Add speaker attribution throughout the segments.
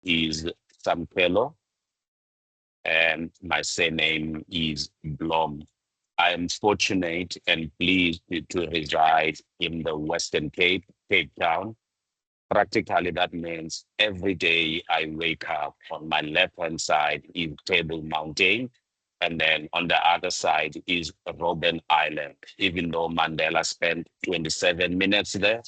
Speaker 1: is Samkelo, and my surname is Blom. I am fortunate and pleased to reside in the Western Cape, Cape Town. Practically, that means every day I wake up, on my left-hand side is Table Mountain, and then on the other side is Robben Island. Even though Mandela spent 27 minutes there,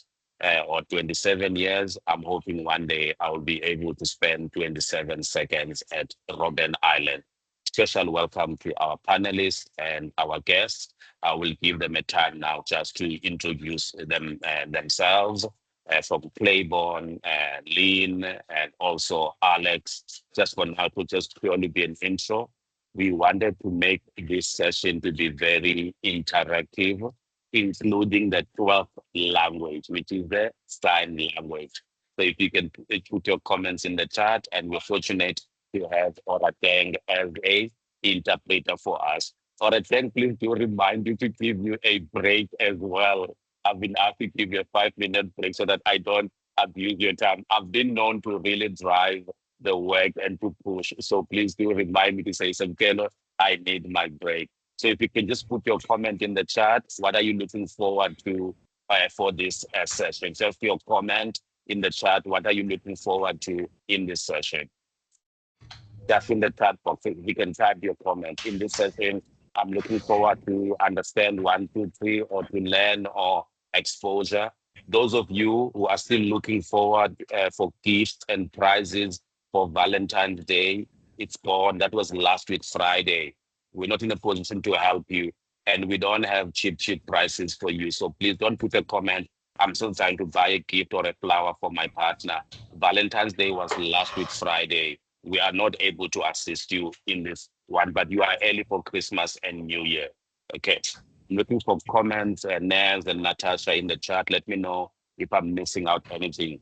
Speaker 1: or 27 years, I'm hoping one day I'll be able to spend 27 seconds at Robben Island. Special welcome to our panelists and our guests. I will give them a time now just to introduce themselves, from Claiborne and Lean and also Alex. Just for now, to just purely be an intro. We wanted to make this session to be very interactive, including the 12th language, which is the sign language. So if you can put your comments in the chat, and we're fortunate to have Orateng as a interpreter for us. Orateng, please do remind you to give you a break as well. I've been asked to give you a 5-minute break so that I don't abuse your time. I've been known to really drive the work and to push. So please do remind me to say, Samkelo, I need my break. So if you can just put your comment in the chat, what are you looking forward to for this session? Just your comment in the chat, what are you looking forward to in this session? Just in the chat box, you can type your comment in this session. I'm looking forward to understand 1, 2, 3, or to learn or exposure. Those of you who are still looking forward for gifts and prizes for Valentine's Day, it's gone. That was last week, Friday. We're not in a position to help you, and we don't have cheap prices for you. So please don't put a comment. I'm still trying to buy a gift or a flower for my partner. Valentine's Day was last week, Friday. We are not able to assist you in this one, but you are early for Christmas and New Year. Okay. I'm looking for comments, Naz and Natasha in the chat. Let me know if I'm missing out anything.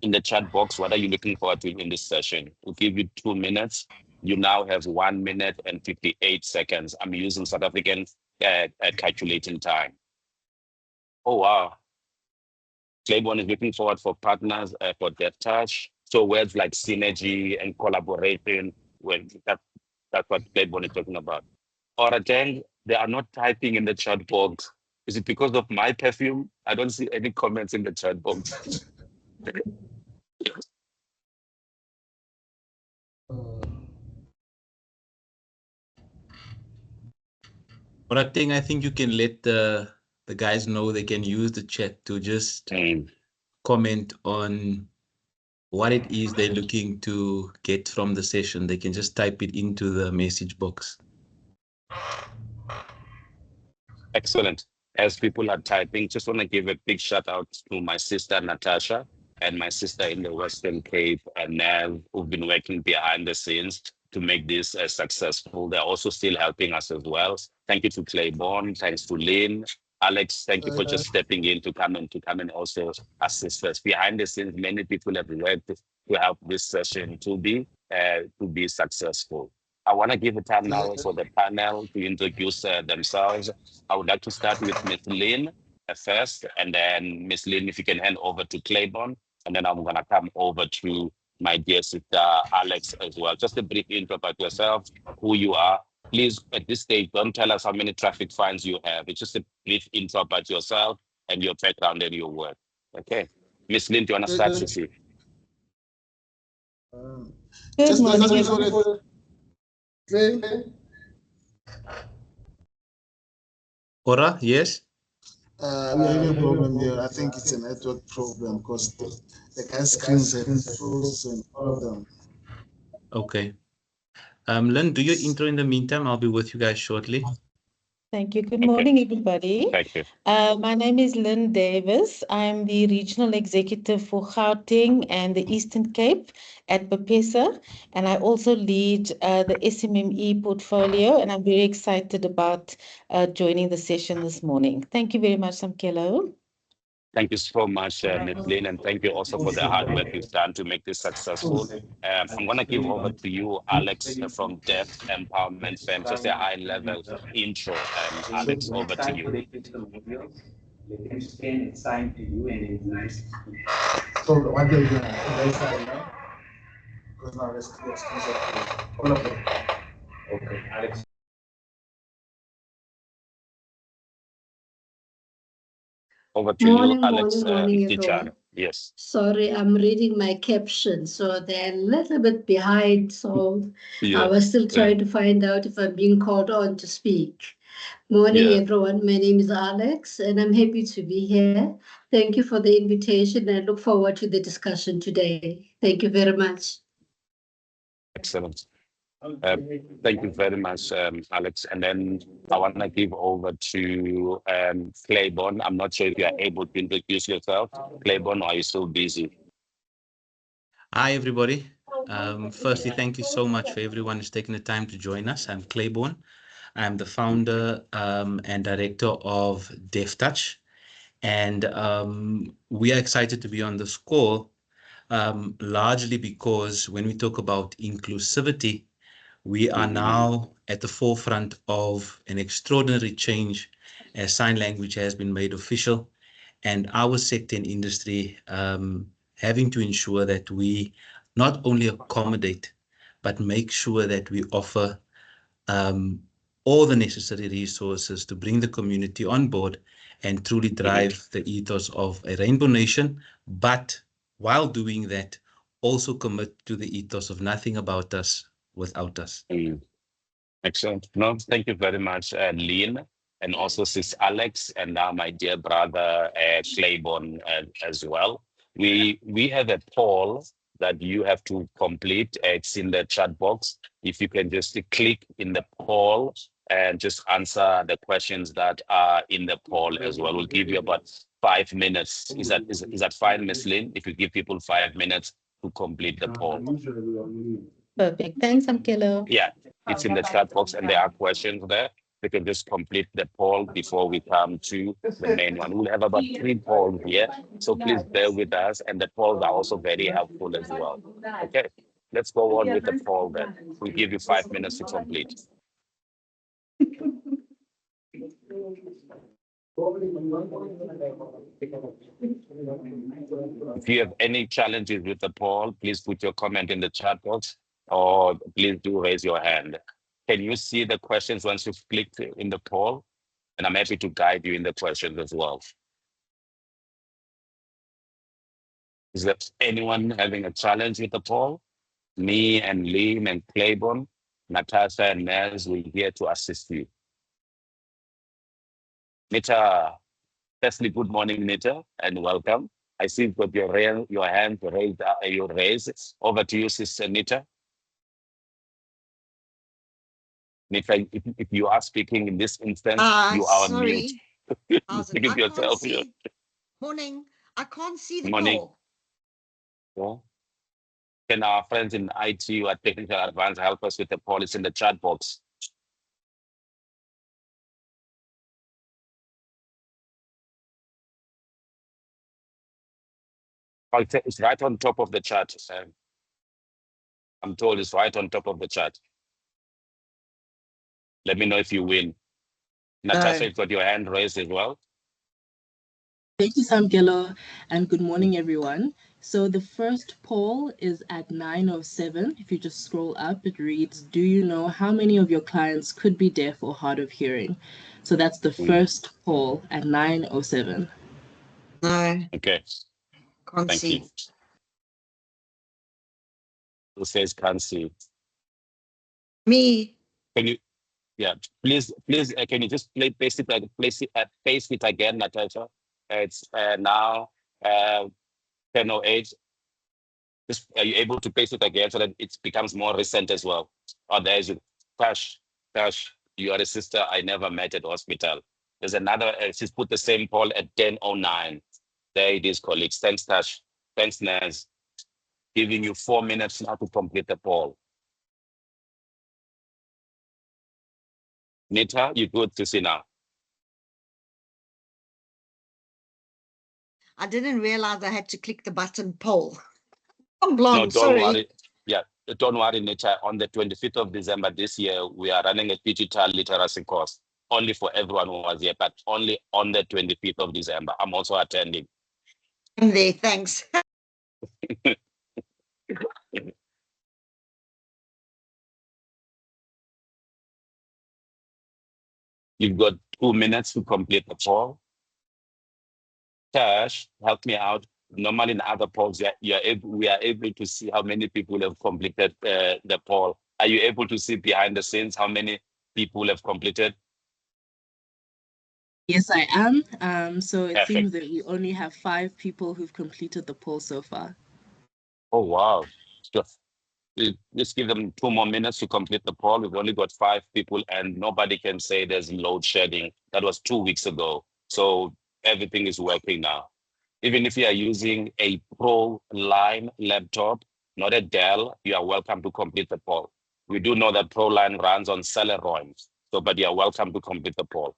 Speaker 1: In the chat box, what are you looking forward to in this session? We'll give you 2 minutes. You now have 1 minute and 58 seconds. I'm using South African calculating time. Oh, wow. Claiborne is looking forward for partners for Death Touch. So words like synergy and collaboration, when that's what Claiborne is talking about. Or again, they are not typing in the chat box. Is it because of my perfume? I don't see any comments in the chat box.
Speaker 2: But I think you can let the guys know they can use the chat to just comment on what it is they're looking to get from the session. They can just type it into the message box.
Speaker 1: Excellent. As people are typing, just want to give a big shout out to my sister Natasha and my sister in the Western Cape, and Nav, who've been working behind the scenes to make this successful. They're also still helping us as well. Thank you to Claiborne. Thanks to Lynn. Alex, thank you for just stepping in to come and also assist us. Behind the scenes, many people have worked to help this session to be successful. I want to give a time now for the panel to introduce themselves. I would like to start with Ms. Lynn first, and then Ms. Lynn, if you can hand over to Claiborne, and then I'm going to come over to my dear sister Alex as well. Just a brief intro about yourself, who you are. Please, at this stage, don't tell us how many traffic fines you have. It's just a brief intro about yourself and your background and your work. Okay. Ms. Lynn, do you want to start, Sissy?
Speaker 3: Good morning.
Speaker 2: Ora, yes?
Speaker 3: We are having a problem here. I think it's a network problem because the guy's screens have frozen, all of them.
Speaker 2: Okay. Lynn, do your intro in the meantime. I'll be with you guys shortly.
Speaker 4: Thank you. Good morning, everybody.
Speaker 1: Thank you.
Speaker 4: My name is Lynn Davis. I'm the Regional Executive for Gauteng and the Eastern Cape at BPESA, and I also lead the SMME portfolio, and I'm very excited about joining the session this morning. Thank you very much, Samkelo.
Speaker 1: Thank you so much, Ms. Lynn, and thank you also for the hard work you've done to make this successful. I'm going to give over to you, Alex, from Deaf Empowerment Fam. Just a high-level intro. Alex, over to you.
Speaker 5: Let them scan and sign to you, and then you
Speaker 3: So what they're doing, is now exclusive to all of them.
Speaker 5: Okay, Alex.
Speaker 1: Over to you, Alex.
Speaker 6: Morning,
Speaker 1: Teacher.
Speaker 6: everyone.
Speaker 1: Yes.
Speaker 6: Sorry, I'm reading my caption, so they're a little bit behind. So I was still trying to find out if I'm being called on to speak. Morning, everyone. My name is Alex, and I'm happy to be here. Thank you for the invitation. I look forward to the discussion today. Thank you very much.
Speaker 1: Excellent. Thank you very much, Alex. And then I want to give over to Claiborne. I'm not sure if you are able to introduce yourself. Claiborne, or are you still busy?
Speaker 2: Hi, everybody. Firstly, thank you so much for everyone who's taken the time to join us. I'm Claiborne. I'm the founder and director of DevTouch. And we are excited to be on this call, largely because when we talk about inclusivity, we are now at the forefront of an extraordinary change as sign language has been made official, and our sector and industry having to ensure that we not only accommodate, but make sure that we offer all the necessary resources to bring the community on board and truly drive the ethos of a Rainbow Nation, but while doing that, also commit to the ethos of nothing about us without us.
Speaker 1: Excellent. No, thank you very much, Lean, and also Sis Alex, and now my dear brother Claiborne as well. We have a poll that you have to complete. It's in the chat box. If you can just click in the poll and just answer the questions that are in the poll as well. We'll give you about 5 minutes. Is that fine, Miss Lynn? If you give people 5 minutes to complete the poll.
Speaker 4: Perfect. Thanks, Amkelo.
Speaker 1: Yeah, it's in the chat box and there are questions there. We can just complete the poll before we come to the main one. We'll have about 3 polls here. So please bear with us. And the polls are also very helpful as well. Okay, let's go on with the poll then. We'll give you 5 minutes to complete. If you have any challenges with the poll, please put your comment in the chat box or please do raise your hand. Can you see the questions once you've clicked in the poll? And I'm happy to guide you in the questions as well. Is there anyone having a challenge with the poll? Me and Liam and Claiborne, Natasha and Nels, we're here to assist you. Nita, firstly, good morning, Nita, and welcome. I see you've got your hand raised, you raise. Over to you, Sister Nita. Nita, if you are speaking in this instance, you are on mute. Speaking to yourself here.
Speaker 7: Morning. I can't see the
Speaker 1: Morning.
Speaker 7: poll.
Speaker 1: Yeah. Can our friends in IT or technical advance help us with the poll? It's in the chat box. It's right on top of the chat. I'm told it's right on top of the chat. Let me know if you win. Natasha, you've got your hand raised as well.
Speaker 8: Thank you, Samkelo, and good morning, everyone. So the first poll is at 9:07. If you just scroll up, it reads, do you know how many of your clients could be deaf or hard of hearing? So that's the first poll at 9:07.
Speaker 7: No,
Speaker 1: Okay,
Speaker 7: can't
Speaker 1: thank
Speaker 7: see.
Speaker 1: you. Who says can't see?
Speaker 7: Me.
Speaker 1: Can you, yeah, please, can you just paste it again, Natasha? It's now 10:08. Just, are you able to paste it again so that it becomes more recent as well? Oh, there's it. Tash, you are a sister I never met at hospital. There's another, she's put the same poll at 10:09. There it is, colleagues. Thanks, Tash. Thanks, Naz. Giving you 4 minutes now to complete the poll. Nita, you good to see now?
Speaker 7: I didn't realize I had to click the button poll. I'm blonde,
Speaker 1: No, don't
Speaker 7: sorry.
Speaker 1: worry. Yeah, don't worry, Nita. On the 25th of December this year, we are running a digital literacy course only for everyone who was here, but only on the 25th of December. I'm also attending.
Speaker 7: I'm there, thanks.
Speaker 1: You've got 2 minutes to complete the poll. Tash, help me out. Normally in other polls, we are able to see how many people have completed the poll. Are you able to see behind the scenes how many people have completed?
Speaker 8: Yes, I am. So it seems
Speaker 1: Perfect.
Speaker 8: that we only have 5 people who've completed the poll so far.
Speaker 1: Oh, wow. Just give them 2 more minutes to complete the poll. We've only got 5 people and nobody can say there's load shedding. That was 2 weeks ago. So everything is working now. Even if you are using a Pro Line laptop, not a Dell, you are welcome to complete the poll. We do know that Pro Line runs on Celeron, but you are welcome to complete the poll.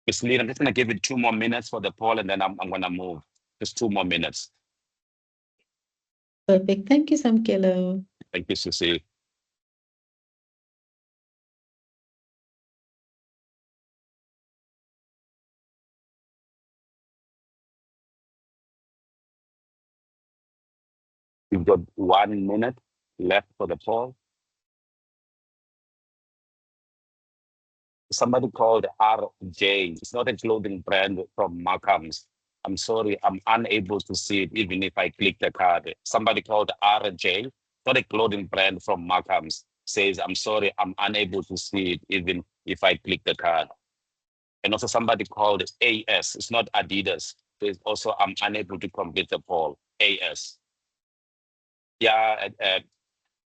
Speaker 1: Ms. Lee, I'm just going to give it 2 more minutes for the poll and then I'm going to move. Just 2 more minutes.
Speaker 4: Perfect. Thank you, Samkelo.
Speaker 1: Thank you, Susie. You've got 1 minute left for the poll. Somebody called RJ. It's not a clothing brand from Markham's. I'm sorry, I'm unable to see it even if I click the card. Somebody called RJ, not a clothing brand from Markham's, says, I'm sorry, I'm unable to see it even if I click the card. And also somebody called AS, it's not Adidas. Says also, I'm unable to complete the poll, AS. Yeah,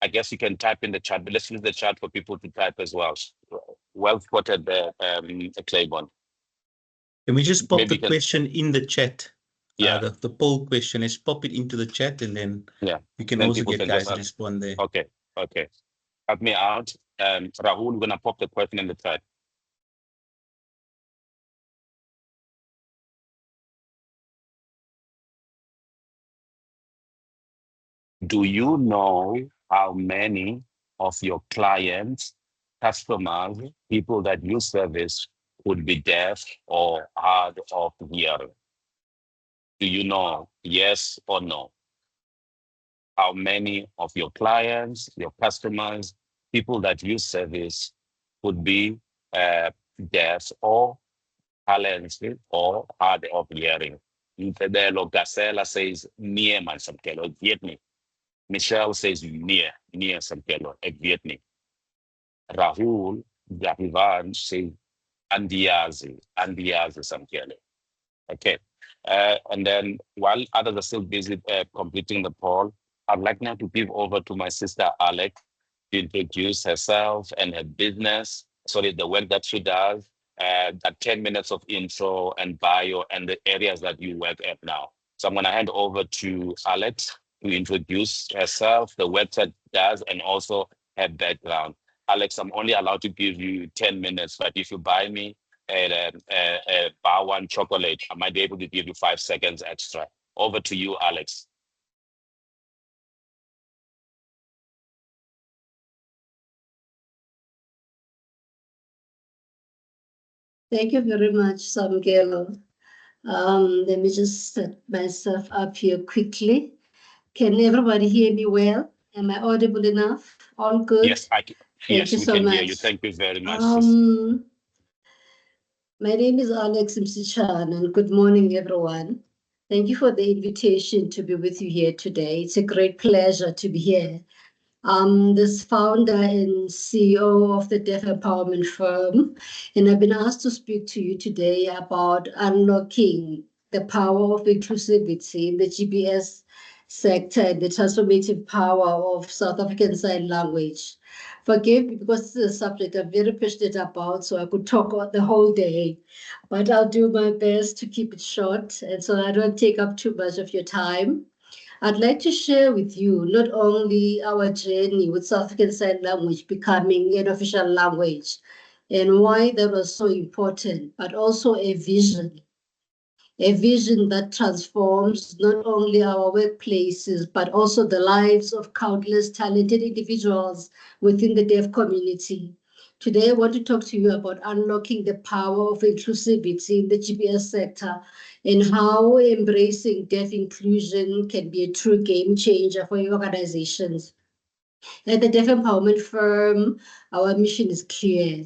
Speaker 1: I guess you can type in the chat, but let's use the chat for people to type as well. Well spotted there, Claiborne.
Speaker 2: Can we just pop
Speaker 1: Maybe
Speaker 2: the question in the chat?
Speaker 1: Yeah.
Speaker 2: The poll question is pop it into the chat and then you can
Speaker 1: then
Speaker 2: also
Speaker 1: people
Speaker 2: get
Speaker 1: can
Speaker 2: guys
Speaker 1: just
Speaker 2: to respond there.
Speaker 1: Okay. Help me out. Rahul, we're gonna pop the question in the chat. Do you know how many of your clients, customers, people that you service could be deaf or hard of hearing? Do you know, yes or no? How many of your clients, your customers, people that you service could be deaf or talented or hard of hearing? Intedelo Gasela says near man Samkelo, Vietnam. Michelle says near Samkelo, Vietnam. Rahul Gahivan says Andiazi Samkelo. Okay. And then while others are still busy completing the poll, I'd like now to give over to my sister Alex to introduce herself and her business, the work that she does, that 10 minutes of intro and bio and the areas that you work at now. So I'm going to hand over to Alex to introduce herself, the work that does, and also her background. Alex, I'm only allowed to give you 10 minutes, but if you buy me a bar one chocolate, I might be able to give you 5 seconds extra. Over to you, Alex.
Speaker 6: Thank you very much, Samkelo. Let me just set myself up here quickly. Can everybody hear me well? Am I audible enough? All good?
Speaker 1: Yes,
Speaker 6: Thank you
Speaker 1: we
Speaker 6: so
Speaker 1: can
Speaker 6: much.
Speaker 1: hear you. Thank you very much.
Speaker 6: My name is Alex Msichan, and good morning, everyone. Thank you for the invitation to be with you here today. It's a great pleasure to be here. I'm this founder and CEO of the Deaf Empowerment Firm, and I've been asked to speak to you today about unlocking the power of inclusivity in the GBS sector and the transformative power of South African Sign Language. Forgive me because this is a subject I'm very passionate about, so I could talk the whole day, but I'll do my best to keep it short and so I don't take up too much of your time. I'd like to share with you not only our journey with South African Sign Language becoming an official language and why that was so important, but also a vision that transforms not only our workplaces, but also the lives of countless talented individuals within the deaf community. Today, I want to talk to you about unlocking the power of inclusivity in the GBS sector and how embracing deaf inclusion can be a true game changer for your organizations. At the Deaf Empowerment Firm, our mission is clear.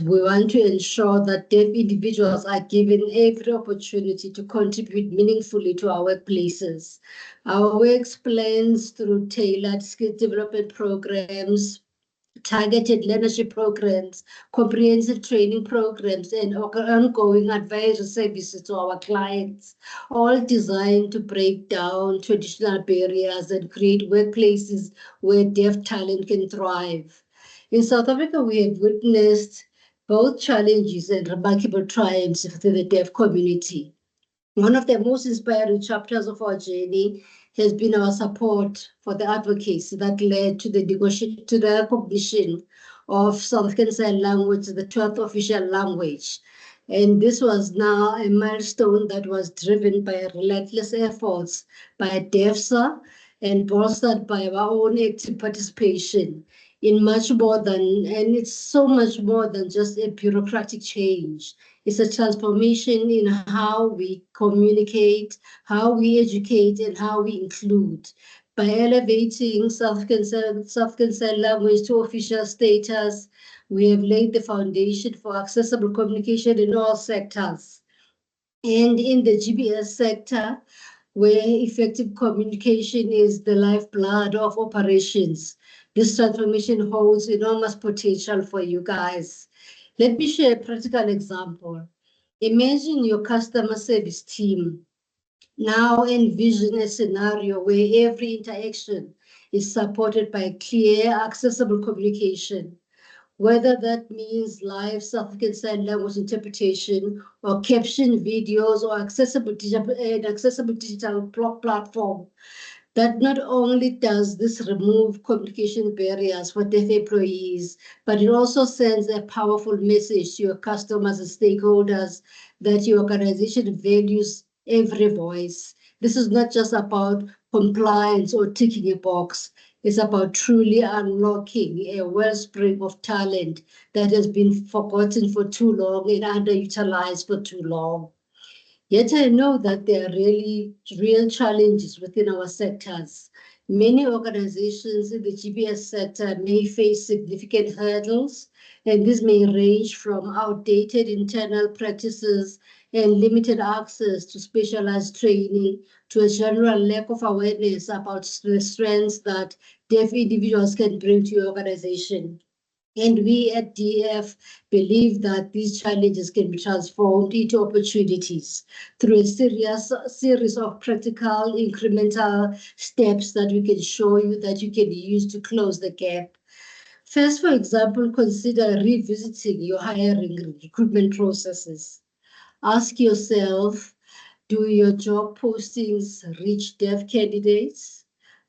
Speaker 6: We want to ensure that deaf individuals are given every opportunity to contribute meaningfully to our workplaces. Our work plans through tailored skill development programs, targeted leadership programs, comprehensive training programs, and ongoing advisory services to our clients, all designed to break down traditional barriers and create workplaces where deaf talent can thrive. In South Africa, we have witnessed both challenges and remarkable triumphs within the deaf community. One of the most inspiring chapters of our journey has been our support for the advocacy that led to the recognition of South African Sign Language as the 12th official language. And this was now a milestone that was driven by relentless efforts by DEFSA and bolstered by our own active participation in much more than, and it's so much more than just a bureaucratic change. It's a transformation in how we communicate, how we educate, and how we include. By elevating South African Sign Language to official status, we have laid the foundation for accessible communication in all sectors. And in the GBS sector, where effective communication is the lifeblood of operations, this transformation holds enormous potential for you guys. Let me share a practical example. Imagine your customer service team. Now envision a scenario where every interaction is supported by clear, accessible communication, whether that means live South African Sign Language interpretation or caption videos or accessible digital platform. That not only does this remove communication barriers for deaf employees, but it also sends a powerful message to your customers and stakeholders that your organization values every voice. This is not just about compliance or ticking a box. It's about truly unlocking a wellspring of talent that has been forgotten for too long and underutilized for too long. Yet I know that there are really real challenges within our sectors. Many organizations in the GBS sector may face significant hurdles, and this may range from outdated internal practices and limited access to specialized training to a general lack of awareness about the strengths that deaf individuals can bring to your organization. And we at DF believe that these challenges can be transformed into opportunities through a series of practical, incremental steps that we can show you that you can use to close the gap. First, for example, consider revisiting your hiring and recruitment processes. Ask yourself, do your job postings reach deaf candidates?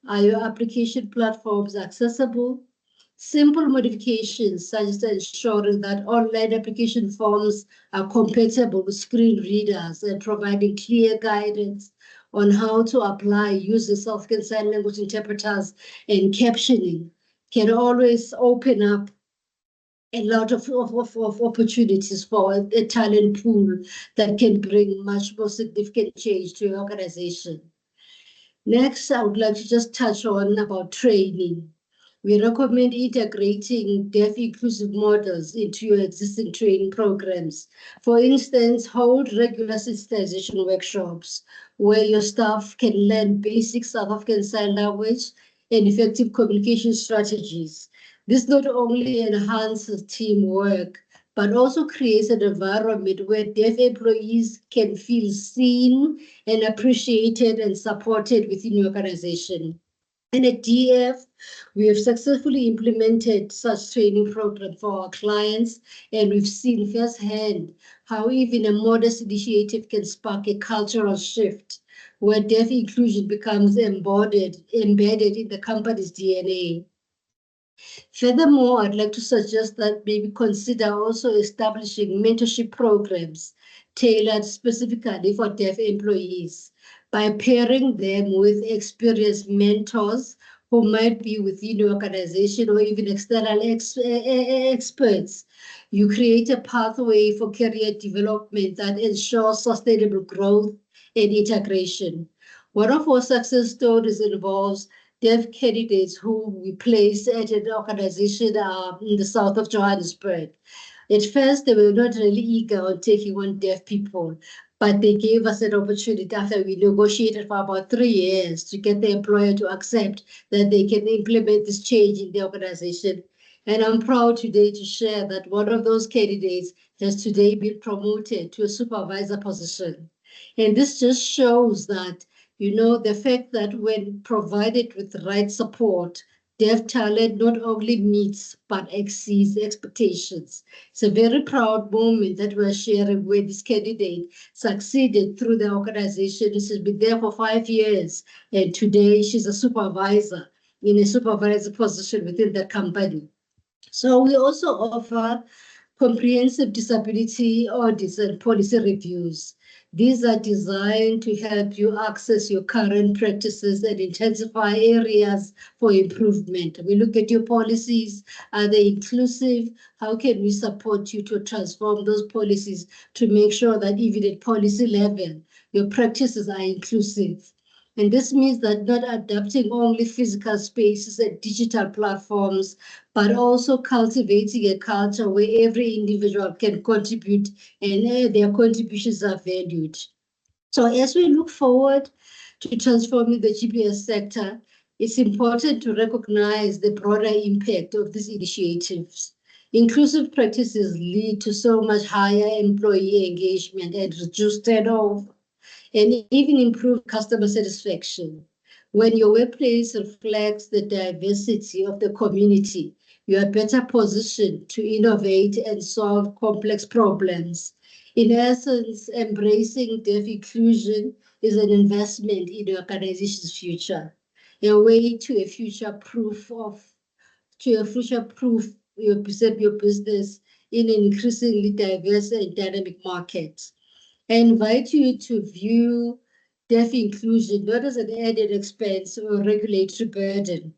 Speaker 6: Are your application platforms accessible? Simple modifications such as ensuring that online application forms are compatible with screen readers and providing clear guidance on how to apply using South African Sign Language interpreters and captioning can always open up a lot of opportunities for a talent pool that can bring much more significant change to your organization. Next, I would like to just touch on about training. We recommend integrating deaf inclusive models into your existing training programs. For instance, hold regular sensitization workshops where your staff can learn basic South African Sign Language and effective communication strategies. This not only enhances teamwork, but also creates an environment where deaf employees can feel seen and appreciated and supported within your organization. And at DF, we have successfully implemented such training programs for our clients, and we've seen firsthand how even a modest initiative can spark a cultural shift where deaf inclusion becomes embedded in the company's DNA. Furthermore, I'd like to suggest that maybe consider also establishing mentorship programs tailored specifically for deaf employees by pairing them with experienced mentors who might be within your organization or even external experts. You create a pathway for career development that ensures sustainable growth and integration. One of our success stories involves deaf candidates who we placed at an organization in the south of Johannesburg. At first, they were not really eager on taking on deaf people, but they gave us an opportunity after we negotiated for about 3 years to get the employer to accept that they can implement this change in the organization. And I'm proud today to share that one of those candidates has today been promoted to a supervisor position. And this just shows that, the fact that when provided with the right support, deaf talent not only meets but exceeds expectations. It's a very proud moment that we're sharing where this candidate succeeded through the organization. She's been there for 5 years, and today she's a supervisor in a supervisor position within the company. So we also offer comprehensive disability audits and policy reviews. These are designed to help you access your current practices and intensify areas for improvement. We look at your policies. Are they inclusive? How can we support you to transform those policies to make sure that even at policy level, your practices are inclusive? And this means that not adapting only physical spaces and digital platforms, but also cultivating a culture where every individual can contribute and their contributions are valued. So as we look forward to transforming the GBS sector, it's important to recognize the broader impact of these initiatives. Inclusive practices lead to so much higher employee engagement and reduced turnover, and even improve customer satisfaction. When your workplace reflects the diversity of the community, you are better positioned to innovate and solve complex problems. In essence, embracing deaf inclusion is an investment in the organization's future, a way to a future-proof your business in an increasingly diverse and dynamic market. I invite you to view deaf inclusion not as an added expense or regulatory burden,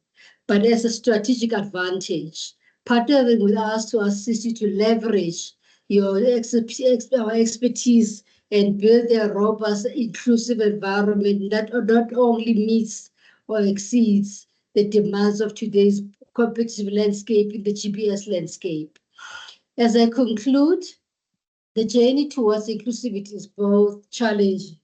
Speaker 6: but as a strategic advantage, partnering with us to assist you to leverage your expertise and build a robust, inclusive environment that not only meets or exceeds the demands of today's competitive landscape in the GBS landscape. As I conclude, the journey towards inclusivity is both challenging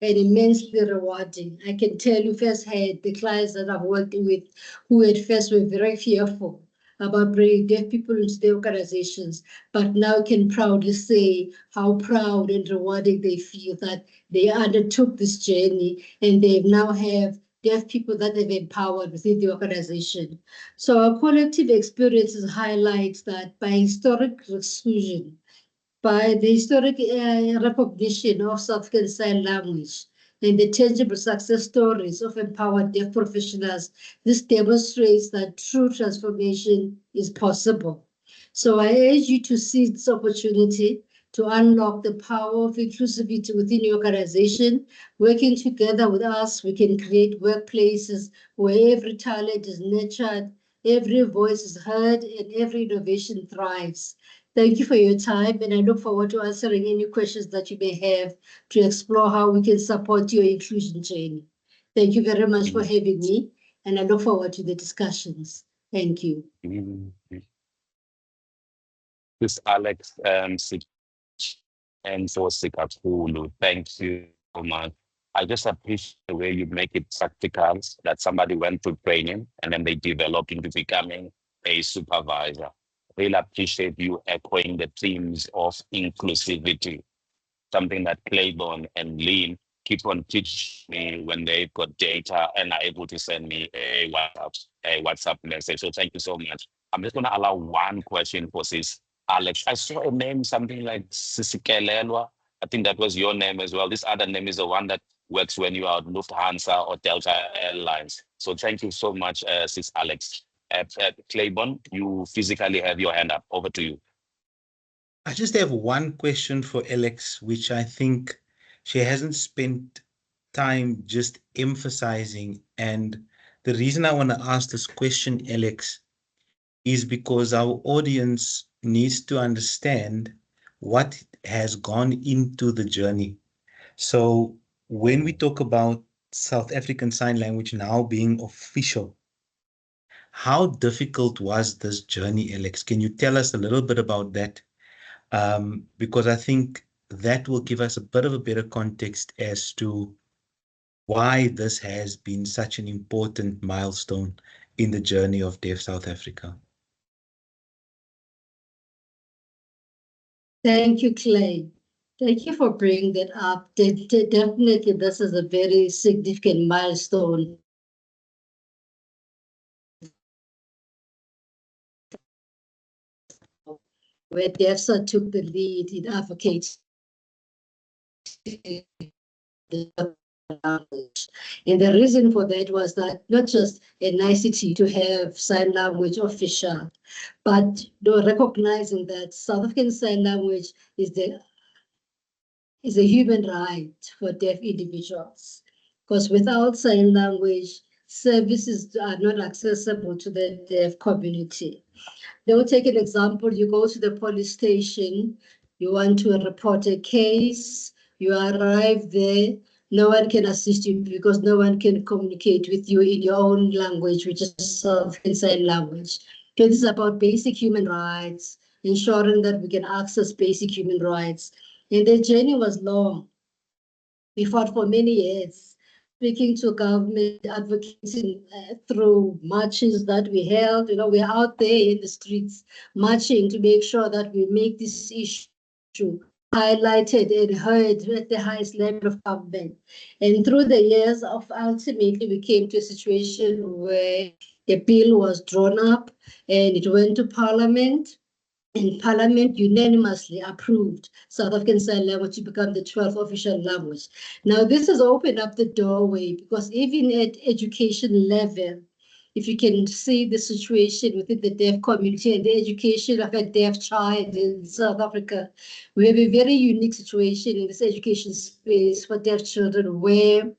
Speaker 6: and immensely rewarding. I can tell you firsthand, the clients that I've worked with who at first were very fearful about bringing deaf people into their organizations, but now can proudly say how proud and rewarding they feel that they undertook this journey and they now have deaf people that they've empowered within the organization. So our collective experiences highlights that by historic exclusion, by the historic recognition of South African Sign Language and the tangible success stories of empowered deaf professionals, this demonstrates that true transformation is possible. So I urge you to seize this opportunity to unlock the power of inclusivity within your organization. Working together with us, we can create workplaces where every talent is nurtured, every voice is heard, and every innovation thrives. Thank you for your time, and I look forward to answering any questions that you may have to explore how we can support your inclusion journey. Thank you very much for having me, and I look forward to the discussions. Thank you.
Speaker 1: This Alex and for Sikapulu. Thank you so much. I just appreciate the way you make it practical, that somebody went through training and then they developed into becoming a supervisor. Really appreciate you echoing the themes of inclusivity, something that Claiborne and Lean keep on teaching me when they've got data and are able to send me a WhatsApp message. So thank you so much. I'm just going to allow one question for Sis Alex. I saw a name, something like Sisikelelwa. I think that was your name as well. This other name is the one that works when you are at Lufthansa or Delta Airlines. So thank you so much, Sis Alex. Claiborne, you physically have your hand up. Over to you.
Speaker 2: I just have one question for Alex, which I think she hasn't spent time just emphasizing, and The reason I want to ask this question, Alex, is because our audience needs to understand what has gone into the journey. So when we talk about South African Sign Language now being official, how difficult was this journey, Alex? Can you tell us a little bit about that? Because I think that will give us a bit of a better context as to why this has been such an important milestone in the journey of Deaf South Africa.
Speaker 6: Thank you, Clay. Thank you for bringing that up. Definitely, this is a very significant milestone where DEFSA took the lead in advocating the language. And the reason for that was that not just a nicety to have sign language official, but recognizing that South African Sign Language is a human right for deaf individuals. Because without sign language, services are not accessible to the deaf community. They'll take an example. You go to the police station, you want to report a case, you arrive there, no one can assist you because no one can communicate with you in your own language, which is South African Sign Language. So this is about basic human rights, ensuring that we can access basic human rights. And the journey was long. We fought for many years, speaking to government, advocating through marches that we held. We're out there in the streets marching to make sure that we make this issue highlighted and heard at the highest level of government. And through the years ultimately we came to a situation where the bill was drawn up and it went to Parliament. And Parliament unanimously approved South African Sign Language to become the 12th official language. Now, this has opened up the doorway because even at education level, if you can see the situation within the deaf community and the education of a deaf child in South Africa, we have a very unique situation in this education space for deaf children where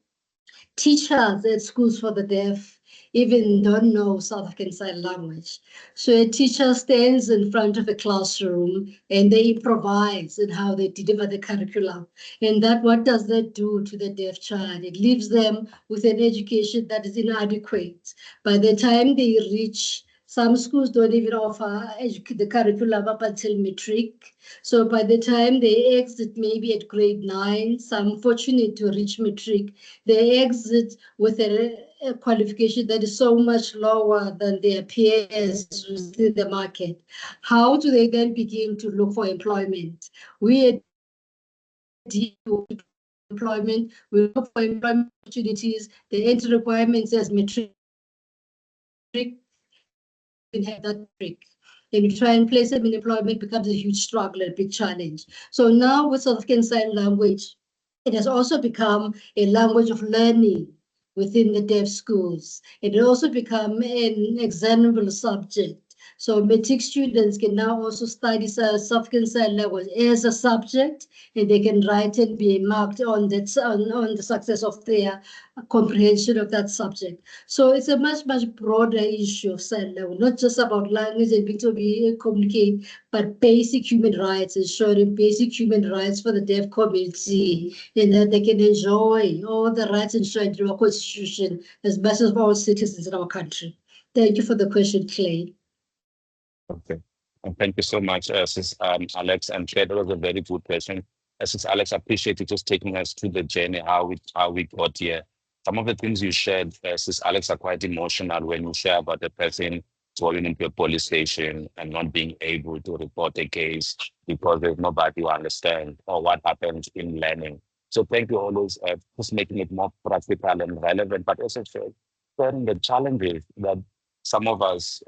Speaker 6: teachers at schools for the deaf even don't know South African Sign Language. So a teacher stands in front of a classroom and they improvise in how they deliver the curriculum. And what does that do to the deaf child? It leaves them with an education that is inadequate. By the time they reach, some schools don't even offer the curriculum up until matric. So by the time they exit maybe at grade 9, some fortunate to reach matric, they exit with a qualification that is so much lower than their peers within the market. How do they then begin to look for employment? We employment, we look for employment opportunities. The entry requirement says matric, have that trick. And you try and place them in employment becomes a huge struggle, a big challenge. So now with South African Sign Language, it has also become a language of learning within the deaf schools. It has also become an examinable subject. So matric students can now also study South African Sign Language as a subject, and they can write and be marked on the success of their comprehension of that subject. So it's a much, much broader issue of sign language, not just about language and being able to communicate, but basic human rights, ensuring basic human rights for the deaf community, and that they can enjoy all the rights enshrined in our constitution as much as all citizens in our country. Thank you for the question, Clay.
Speaker 1: Okay. And thank you so much, Sis Alex. And Claire, that was a very good question. Sis Alex, I appreciate you just taking us to the journey, how we got here. Some of the things you shared, Sis Alex, are quite emotional when you share about the person going into a police station and not being able to report a case because there's nobody who understands or what happens in learning. So thank you always just making it more practical and relevant, but also sharing the challenges that some of us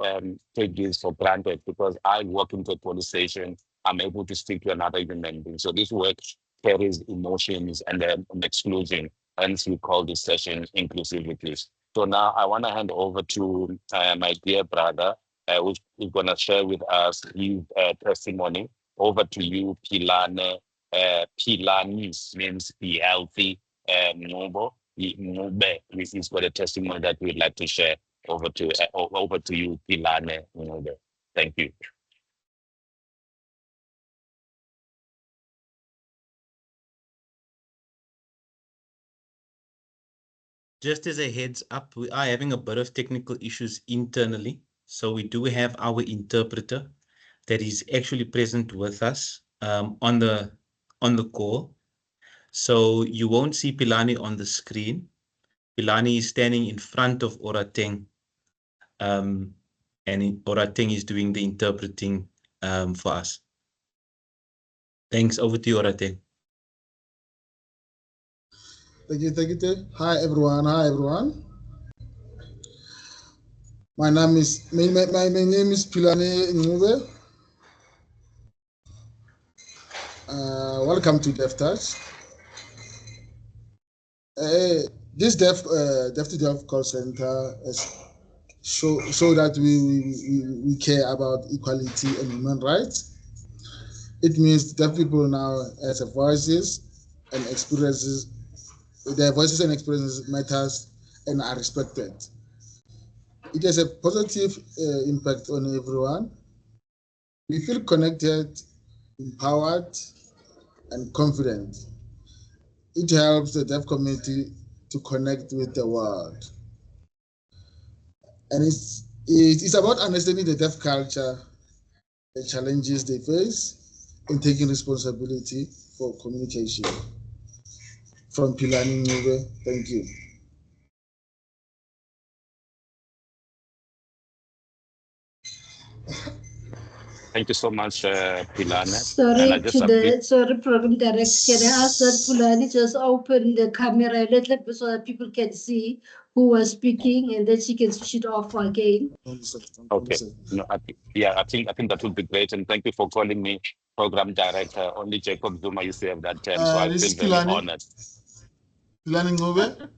Speaker 1: take this for granted because I walk into a police station, I'm able to speak to another human being. So this work carries emotions and exclusion. Hence, we call this session Inclusivity. So now I want to hand over to my dear brother, who's going to share with us his testimony. Over to you, Pilane. Pilani means be healthy, noble. Mube, which is for the testimony that we'd like to share. Over to you, Pilane Mube. Thank you.
Speaker 2: Just as a heads up, we are having a bit of technical issues internally. So we do have our interpreter that is actually present with us on the call. So you won't see Pilani on the screen. Pilani is standing in front of Orateng, and Orateng is doing the interpreting for us. Thanks. Over to you, Orateng.
Speaker 3: Thank you, thank you. Hi everyone. My name is Pilane Ngube. Welcome to DevTouch. This Dev to Dev call center is show that we care about equality and human rights. It means deaf people now as voices and experiences. Their voices and experiences matters and are respected. It has a positive impact on everyone. We feel connected, empowered, and confident. It helps the deaf community to connect with the world. And it's about understanding the deaf culture, the challenges they face, and taking responsibility for communication. From Pilani Ngube, thank you.
Speaker 1: Thank you so much, Pilane.
Speaker 6: Sorry, program director. Can I ask that Pulani just open the camera a little bit so that people can see who was speaking, and then she can switch it off again?
Speaker 1: Okay. No, I think that would be great, and thank you for calling me program director. Only Jacob Zuma used to have that term, so I feel very honored.
Speaker 3: Pilani Ngube.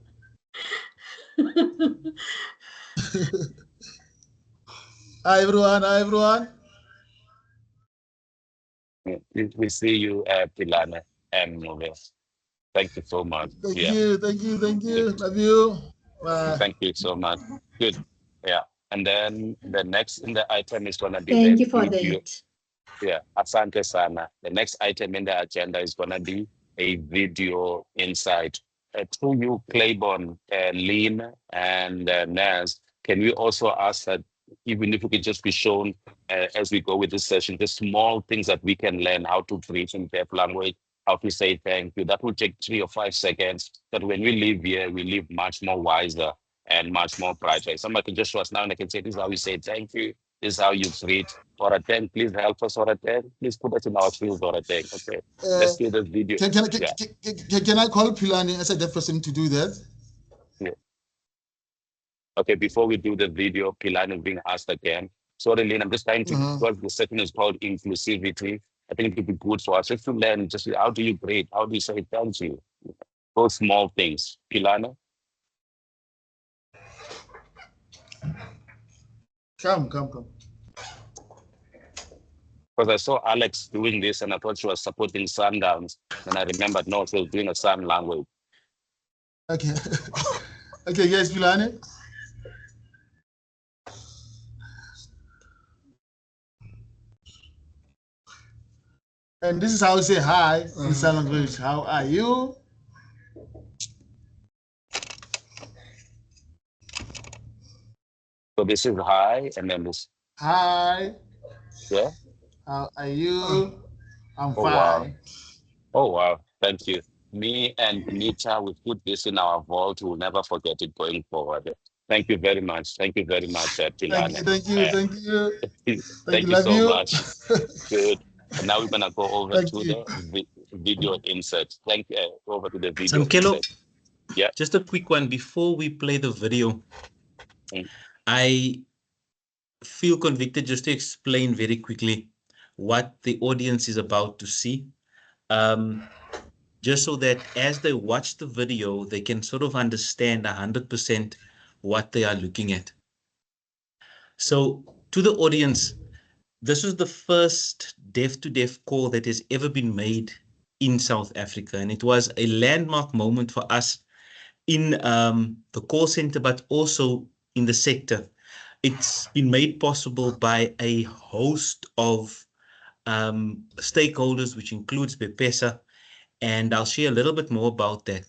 Speaker 3: Hi everyone.
Speaker 1: We see you, Pilane and Ngube. Thank you so much.
Speaker 3: Thank you. Love you. Bye.
Speaker 1: Thank you so much. Good. Yeah. And then the next in the item is going to be
Speaker 6: Thank you for that.
Speaker 1: Yeah, asante sana. The next item in the agenda is going to be a video insight. To you, Claiborne, Lean, and Naz, can we also ask that even if we could just be shown as we go with this session, the small things that we can learn, how to breathe in deaf language, how to say thank you. That will take 3 or 5 seconds. That when we leave here, we leave much more wiser and much more brighter. Somebody can just show us now and I can say, this is how you say thank you. This is how you breathe. Orateng, please help us, Orateng. Please put us in our field, Orateng. Okay, let's do this video.
Speaker 3: Can I call Pilani as a deaf person to do that?
Speaker 1: Yeah. Okay, before we do the video, Pilani is being asked again. Sorry, Lynn, I'm just trying to, because the session is called Inclusivity. I think it would be good for us just to learn just how do you breathe? How do you say thank you? Those small things. Pilani?
Speaker 3: Come.
Speaker 1: Because I saw Alex doing this and I thought she was supporting Sundowns. And I remembered, no, she was doing a sign language.
Speaker 3: Okay. Okay, yes, Pilani. And this is how we say hi in sign language. How are you?
Speaker 1: So this is hi, and then this.
Speaker 3: Hi.
Speaker 1: Yeah.
Speaker 3: How are you? I'm fine.
Speaker 1: Wow. Oh, wow. Thank you. Me and Nita, we put this in our vault. We'll never forget it going forward. Thank you very much. Thank you very much, Pilani.
Speaker 3: Thank you.
Speaker 1: Thank you so much. Good. And now we're going to go over to the video insert. Thank you. Over to the video insert. Yeah.
Speaker 2: Just a quick one before we play the video. I feel convicted just to explain very quickly what the audience is about to see. Just so that as they watch the video, they can sort of understand 100% what they are looking at. So to the audience, this was the first deaf-to-deaf call that has ever been made in South Africa. And it was a landmark moment for us in the call center, but also in the sector. It's been made possible by a host of stakeholders, which includes BPESA, and I'll share a little bit more about that.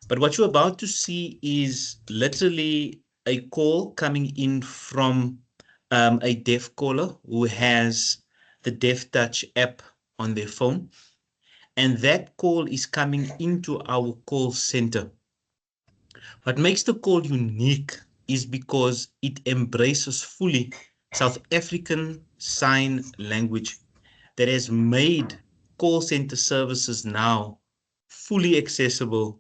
Speaker 2: But what you're about to see is literally a call coming in from a deaf caller who has the Deaf Touch app on their phone. And that call is coming into our call center. What makes the call unique is because it embraces fully South African Sign Language that has made call center services now fully accessible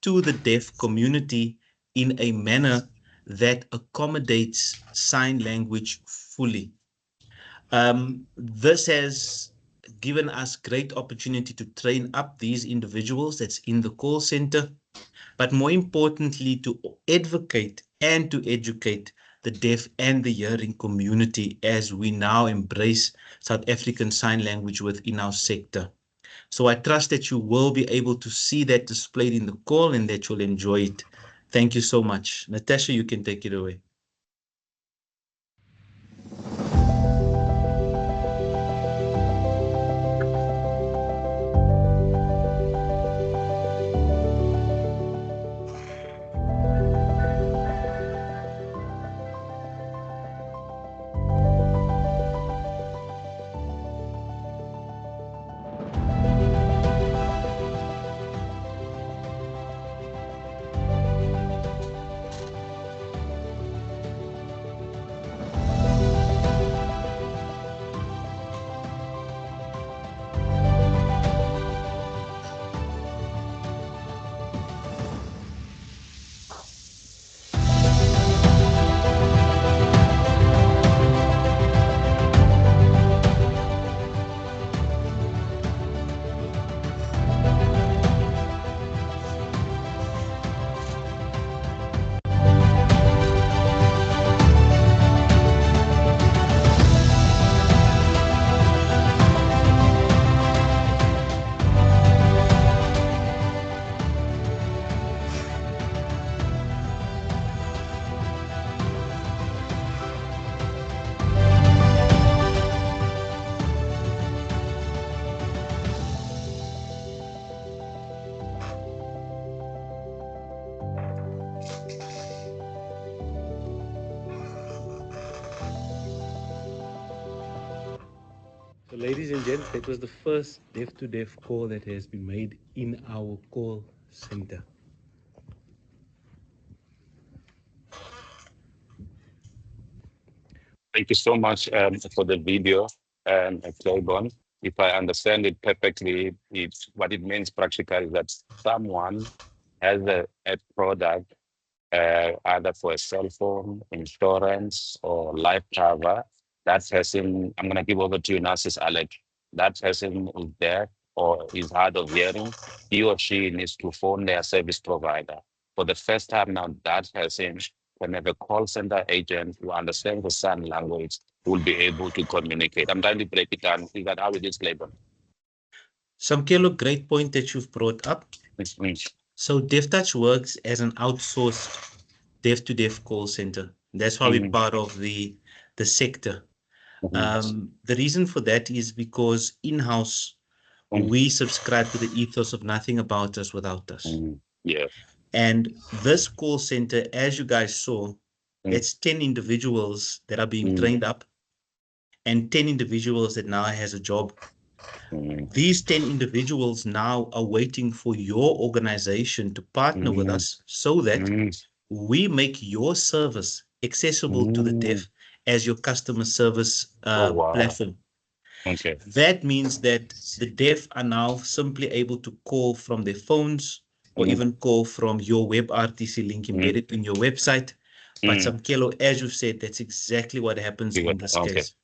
Speaker 2: to the deaf community in a manner that accommodates sign language fully. This has given us great opportunity to train up these individuals that's in the call center, but more importantly, to advocate and to educate the deaf and the hearing community as we now embrace South African Sign Language within our sector. So I trust that you will be able to see that displayed in the call and that you'll enjoy it. Thank you so much. Natasha, you can take it away. So ladies and gents, that was the first deaf-to-deaf call that has been made in our call center.
Speaker 1: Thank you so much for the video, Claiborne. If I understand it perfectly, it's what it means practically is that someone has a product either for a cell phone, insurance, or life cover. That person, I'm going to give over to you now, Sis Alex. That person is there or is hard of hearing. He or she needs to phone their service provider. For the first time now, that person can have a call center agent who understands the sign language who will be able to communicate. I'm trying to break it down. Is that how it is, Claiborne?
Speaker 2: Samkelo, great point that you've brought up. So DeafTouch works as an outsourced deaf-to-deaf call center. That's why we're part of the sector. The reason for that is because in-house, we subscribe to the ethos of nothing about us without us.
Speaker 1: Yeah.
Speaker 2: And this call center, as you guys saw, it's 10 individuals that are being trained up and 10 individuals that now has a job. These 10 individuals now are waiting for your organization to partner with us so that we make your service accessible to the deaf as your customer service platform.
Speaker 1: Okay.
Speaker 2: That means that the deaf are now simply able to call from their phones or even call from your WebRTC link embedded in your website. But Samkelo, as you've said, that's exactly what happens in this case.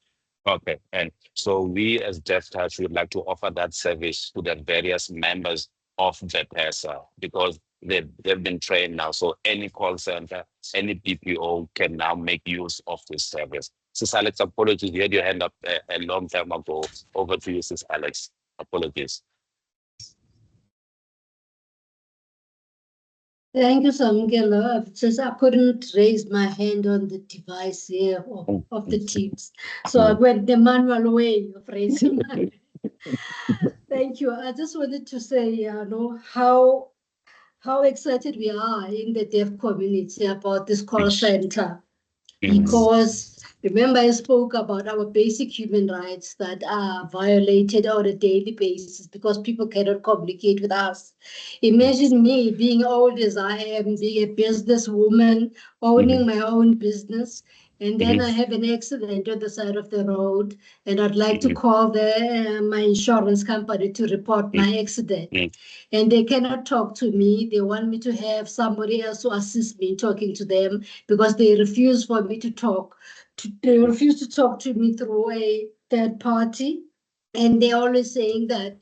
Speaker 1: Okay. And so we as DeafTouch would like to offer that service to the various members of the PESA because they've been trained now. So any call center, any PPO can now make use of this service. Sis Alex, apologies. You had your hand up a long time ago. Over to you, Sis Alex. Apologies.
Speaker 6: Thank you, Samkelo. I couldn't raise my hand on the device here of the Teams. So I went the manual way of raising my hand. Thank you. I just wanted to say, how excited we are in the deaf community about this call center. Because remember, I spoke about our basic human rights that are violated on a daily basis because people cannot communicate with us. Imagine me being old as I am, being a businesswoman, owning my own business, and then I have an accident on the side of the road, and I'd like to call my insurance company to report my accident. And they cannot talk to me. They want me to have somebody else to assist me talking to them because they refuse for me to talk. They refuse to talk to me through a third party. And they're always saying that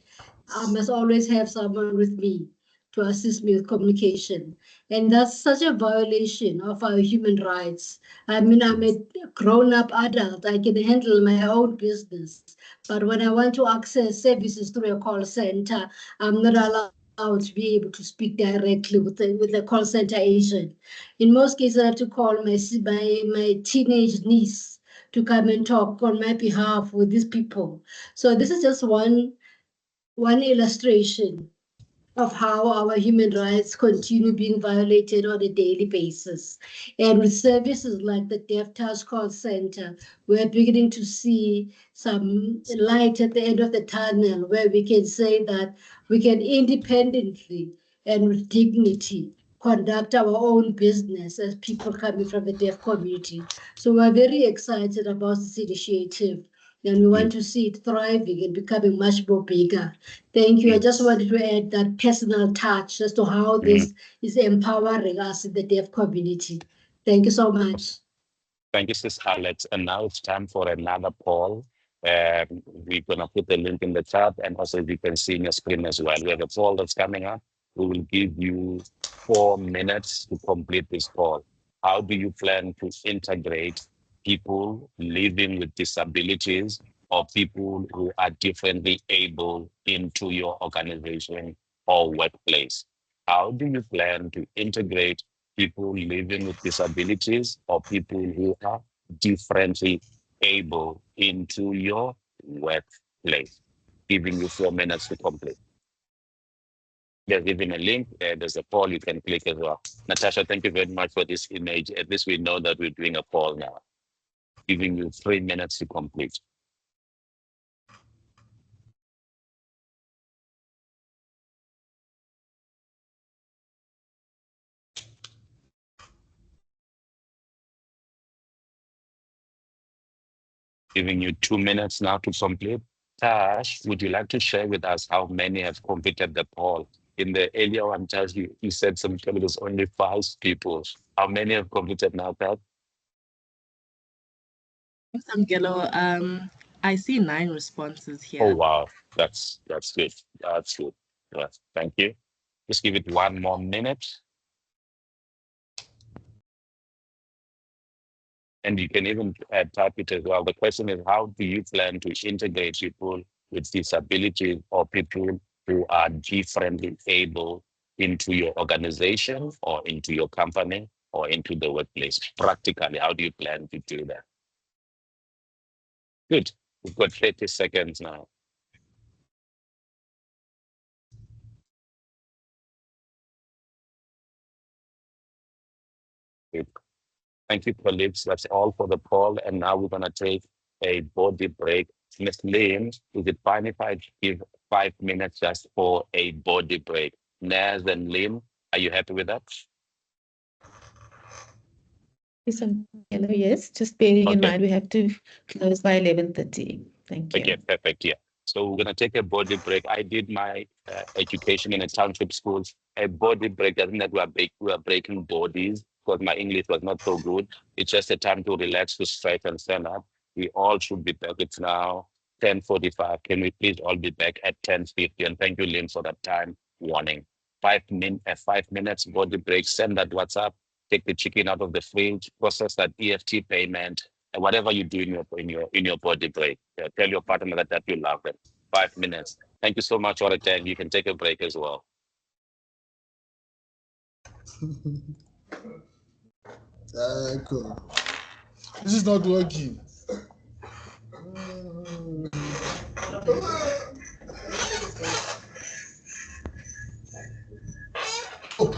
Speaker 6: I must always have someone with me to assist me with communication. And that's such a violation of our human rights. I mean, I'm a grown-up adult. I can handle my own business. But when I want to access services through a call center, I'm not allowed to be able to speak directly with the call center agent. In most cases, I have to call my teenage niece to come and talk on my behalf with these people. So this is just one illustration of how our human rights continue being violated on a daily basis. And with services like the Deaf Touch Call Center, we're beginning to see some light at the end of the tunnel where we can say that we can independently and with dignity conduct our own business as people coming from the deaf community. So we're very excited about this initiative and we want to see it thriving and becoming much more bigger. Thank you. I just wanted to add that personal touch as to how this is empowering us in the deaf community. Thank you so much.
Speaker 1: Thank you, Sis Alex. And now it's time for another poll. We're going to put the link in the chat, and also you can see in your screen as well. We have a poll that's coming up. We will give you 4 minutes to complete this poll. How do you plan to integrate people living with disabilities or people who are differently able into your organization or workplace? How do you plan to integrate people living with disabilities or people who are differently able into your workplace? Giving you 4 minutes to complete. There's even a link. There's a poll you can click as well. Natasha, thank you very much for this image. At least we know that we're doing a poll now. Giving you 3 minutes to complete. Giving you 2 minutes now to complete. Tash, would you like to share with us how many have completed the poll? In the earlier one, Tash, you said it was only 5 people. How many have completed now, Tash?
Speaker 8: Samkelo, I see 9 responses here.
Speaker 1: Oh, wow. That's good. That's good. Yes, thank you. Just give it 1 more minute. And you can even type it as well. The question is, how do you plan to integrate people with disabilities or people who are differently able into your organization or into your company or into the workplace? Practically, how do you plan to do that? Good. We've got 30 seconds now. Good. Thank you, colleagues. That's all for the poll. And now we're going to take a body break. Ms. Lynn, is it fine if I give 5 minutes just for a body break? Naz and Lynn, are you happy with that?
Speaker 4: Yes, just bearing in mind we have to close by 11:30. Thank you.
Speaker 1: Okay, perfect. Yeah. So we're going to take a body break. I did my education in a township school. A body break doesn't mean that we are breaking bodies because my English was not so good. It's just a time to relax, to stretch and stand up. We all should be back. It's now 10:45. Can we please all be back at 10:50? And thank you, Lynn, for that time warning. 5 minutes body break. Send that WhatsApp. Take the chicken out of the fridge. Process that EFT payment. And whatever you do in your body break, tell your partner that you love them. 5 minutes. Thank you so much, Oratan. You can take a break as well.
Speaker 3: Cool. This is not working. Oh.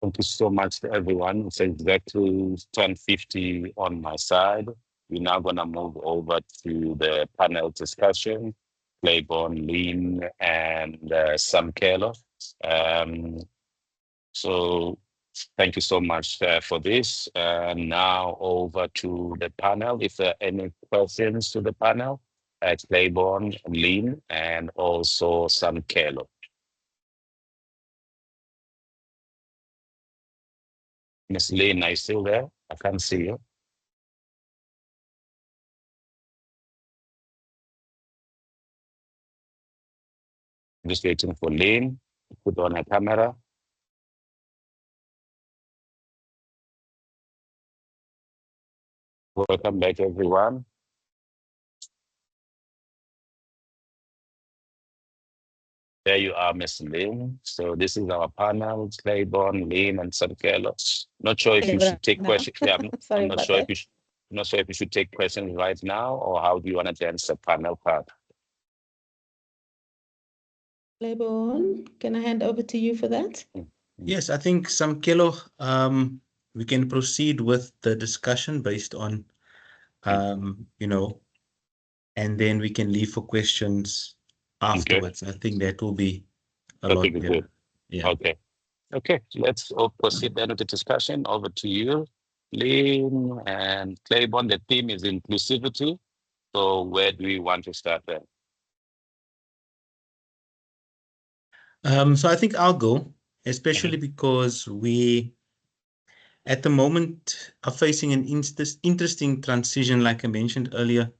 Speaker 1: Thank you so much to everyone. It's exactly 10:50 on my side. We're now going to move over to the panel discussion. Claiborne, Lynn, and Sam Keller. So thank you so much for this. Now over to the panel. If there are any questions to the panel, Claiborne, Lynn, and also Sam Keller. Miss Lynn, are you still there? I can't see you. Just waiting for Lynn to put on her camera. Welcome back, everyone. There you are, Miss Lynn. So this is our panel, Claiborne, Lynn, and Sam Keller. Not sure if you should take questions. Yeah, I'm not sure if you should. Not sure if you should take questions right now, or how do you want to dance the panel part?
Speaker 4: Claiborne, can I hand over to you for that?
Speaker 2: Yes, I think Sam Keller, we can proceed with the discussion based on, you know, and then we can leave for questions afterwards. I think that will be a lot better. Yeah.
Speaker 1: Okay. Okay, let's proceed then with the discussion. Over to you, Lynn and Claiborne. The theme is inclusivity. So where do we want to start then?
Speaker 2: So I think I'll go, especially because we, at the moment, are facing an interesting transition, like I mentioned earlier,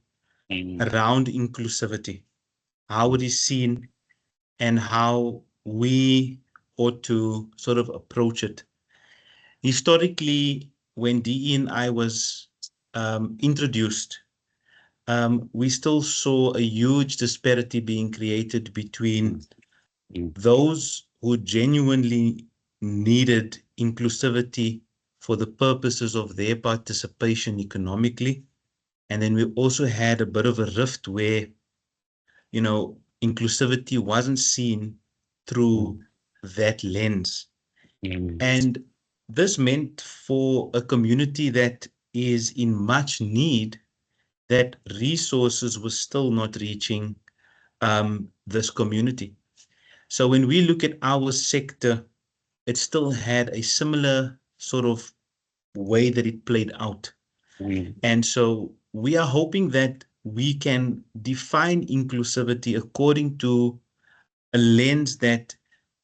Speaker 2: around inclusivity, how it is seen and how we ought to sort of approach it. Historically, when DE&I was introduced, we still saw a huge disparity being created between those who genuinely needed inclusivity for the purposes of their participation economically. And then we also had a bit of a rift where, you know, inclusivity wasn't seen through that lens. And this meant for a community that is in much need, that resources were still not reaching this community. So when we look at our sector, it still had a similar sort of way that it played out. And so we are hoping that we can define inclusivity according to a lens that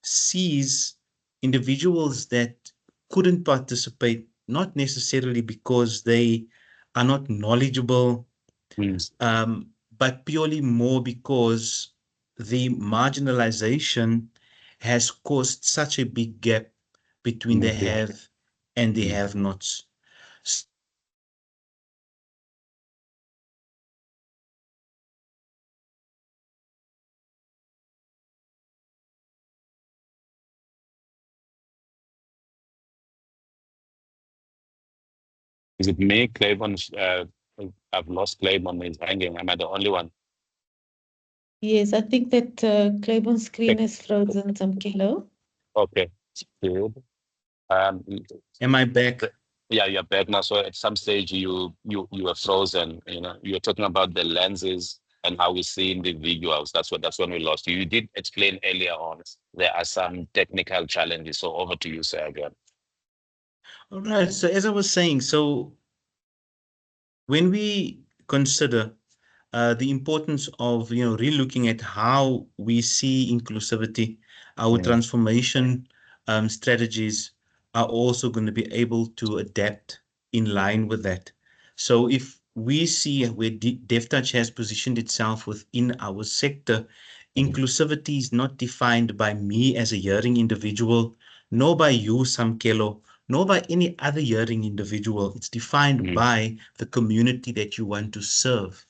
Speaker 2: sees individuals that couldn't participate, not necessarily because they are not knowledgeable, but purely more because the marginalization has caused such a big gap between the have and the have-nots.
Speaker 1: Is it me, Claiborne? I've lost Claiborne. He's hanging. Am I the only one?
Speaker 4: Yes, I think that Claiborne's screen is frozen, Sam Keller.
Speaker 1: Okay, good.
Speaker 2: Am I back?
Speaker 1: Yeah, you're back now. So at some stage you were frozen. You know, you're talking about the lenses and how we see individuals. That's when we lost you. You did explain earlier on there are some technical challenges. So over to you, sir, again.
Speaker 2: All right. So as I was saying, so when we consider the importance of, you know, re-looking at how we see inclusivity, our transformation strategies are also going to be able to adapt in line with that. So if we see where DevTouch has positioned itself within our sector, inclusivity is not defined by me as a hearing individual, nor by you, Sam Keller, nor by any other hearing individual. It's defined by the community that you want to serve.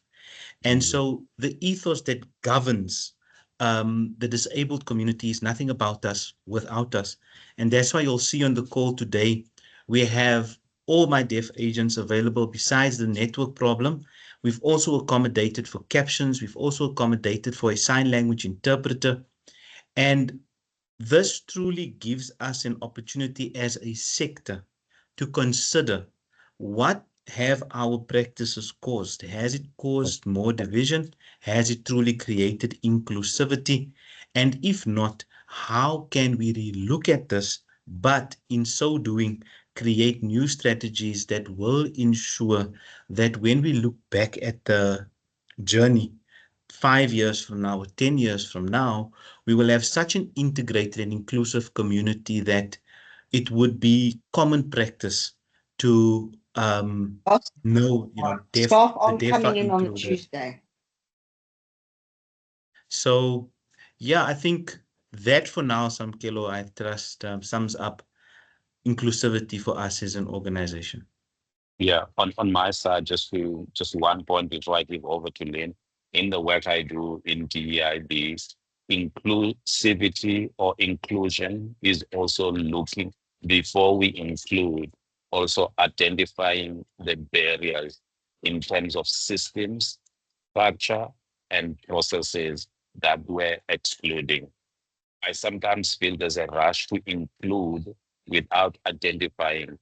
Speaker 2: And so the ethos that governs the disabled community is nothing about us without us. And that's why you'll see on the call today, we have all my deaf agents available. Besides the network problem, we've also accommodated for captions. We've also accommodated for a sign language interpreter. And This truly gives us an opportunity as a sector to consider what have our practices caused? Has it caused more division? Has it truly created inclusivity? And if not, how can we relook at this, but in so doing, create new strategies that will ensure that when we look back at the journey 5 years from now or 10 years from now, we will have such an integrated and inclusive community that it would be common practice to know,
Speaker 7: Staff
Speaker 2: the
Speaker 7: aren't
Speaker 2: deaf are
Speaker 7: coming in on a
Speaker 2: included.
Speaker 7: Tuesday.
Speaker 2: So, yeah, I think that for now, Samkelo, I trust sums up inclusivity for us as an organization.
Speaker 1: Yeah, on my side, just one point before I give over to Lynn. In the work I do in DEIB, inclusivity or inclusion is also looking before we include, also identifying the barriers in terms of systems, structure, and processes that we're excluding. I sometimes feel there's a rush to include without identifying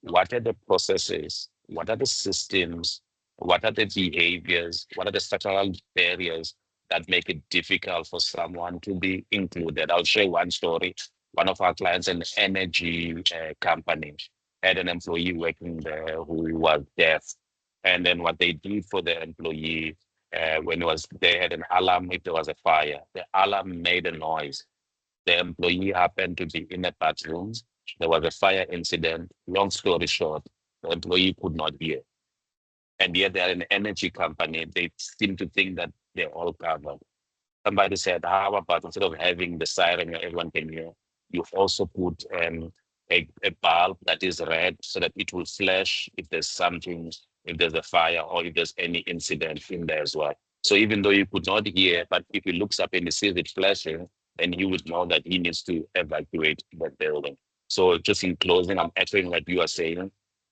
Speaker 1: what are the processes, what are the systems, what are the behaviors, what are the structural barriers that make it difficult for someone to be included. I'll share one story. One of our clients, an energy company, had an employee working there who was deaf. And then what they did for the employee, when it was they had an alarm if there was a fire, the alarm made a noise. The employee happened to be in a bathroom. There was a fire incident. Long story short, the employee could not hear. And yet they're an energy company. They seem to think that they're all covered. Somebody said, how about instead of having the siren where everyone can hear, you also put a bulb that is red so that it will flash if there's something, if there's a fire or if there's any incident in there as well. So even though you could not hear, but if he looks up and he sees it flashing, then he would know that he needs to evacuate that building. So just in closing, I'm echoing what you are saying.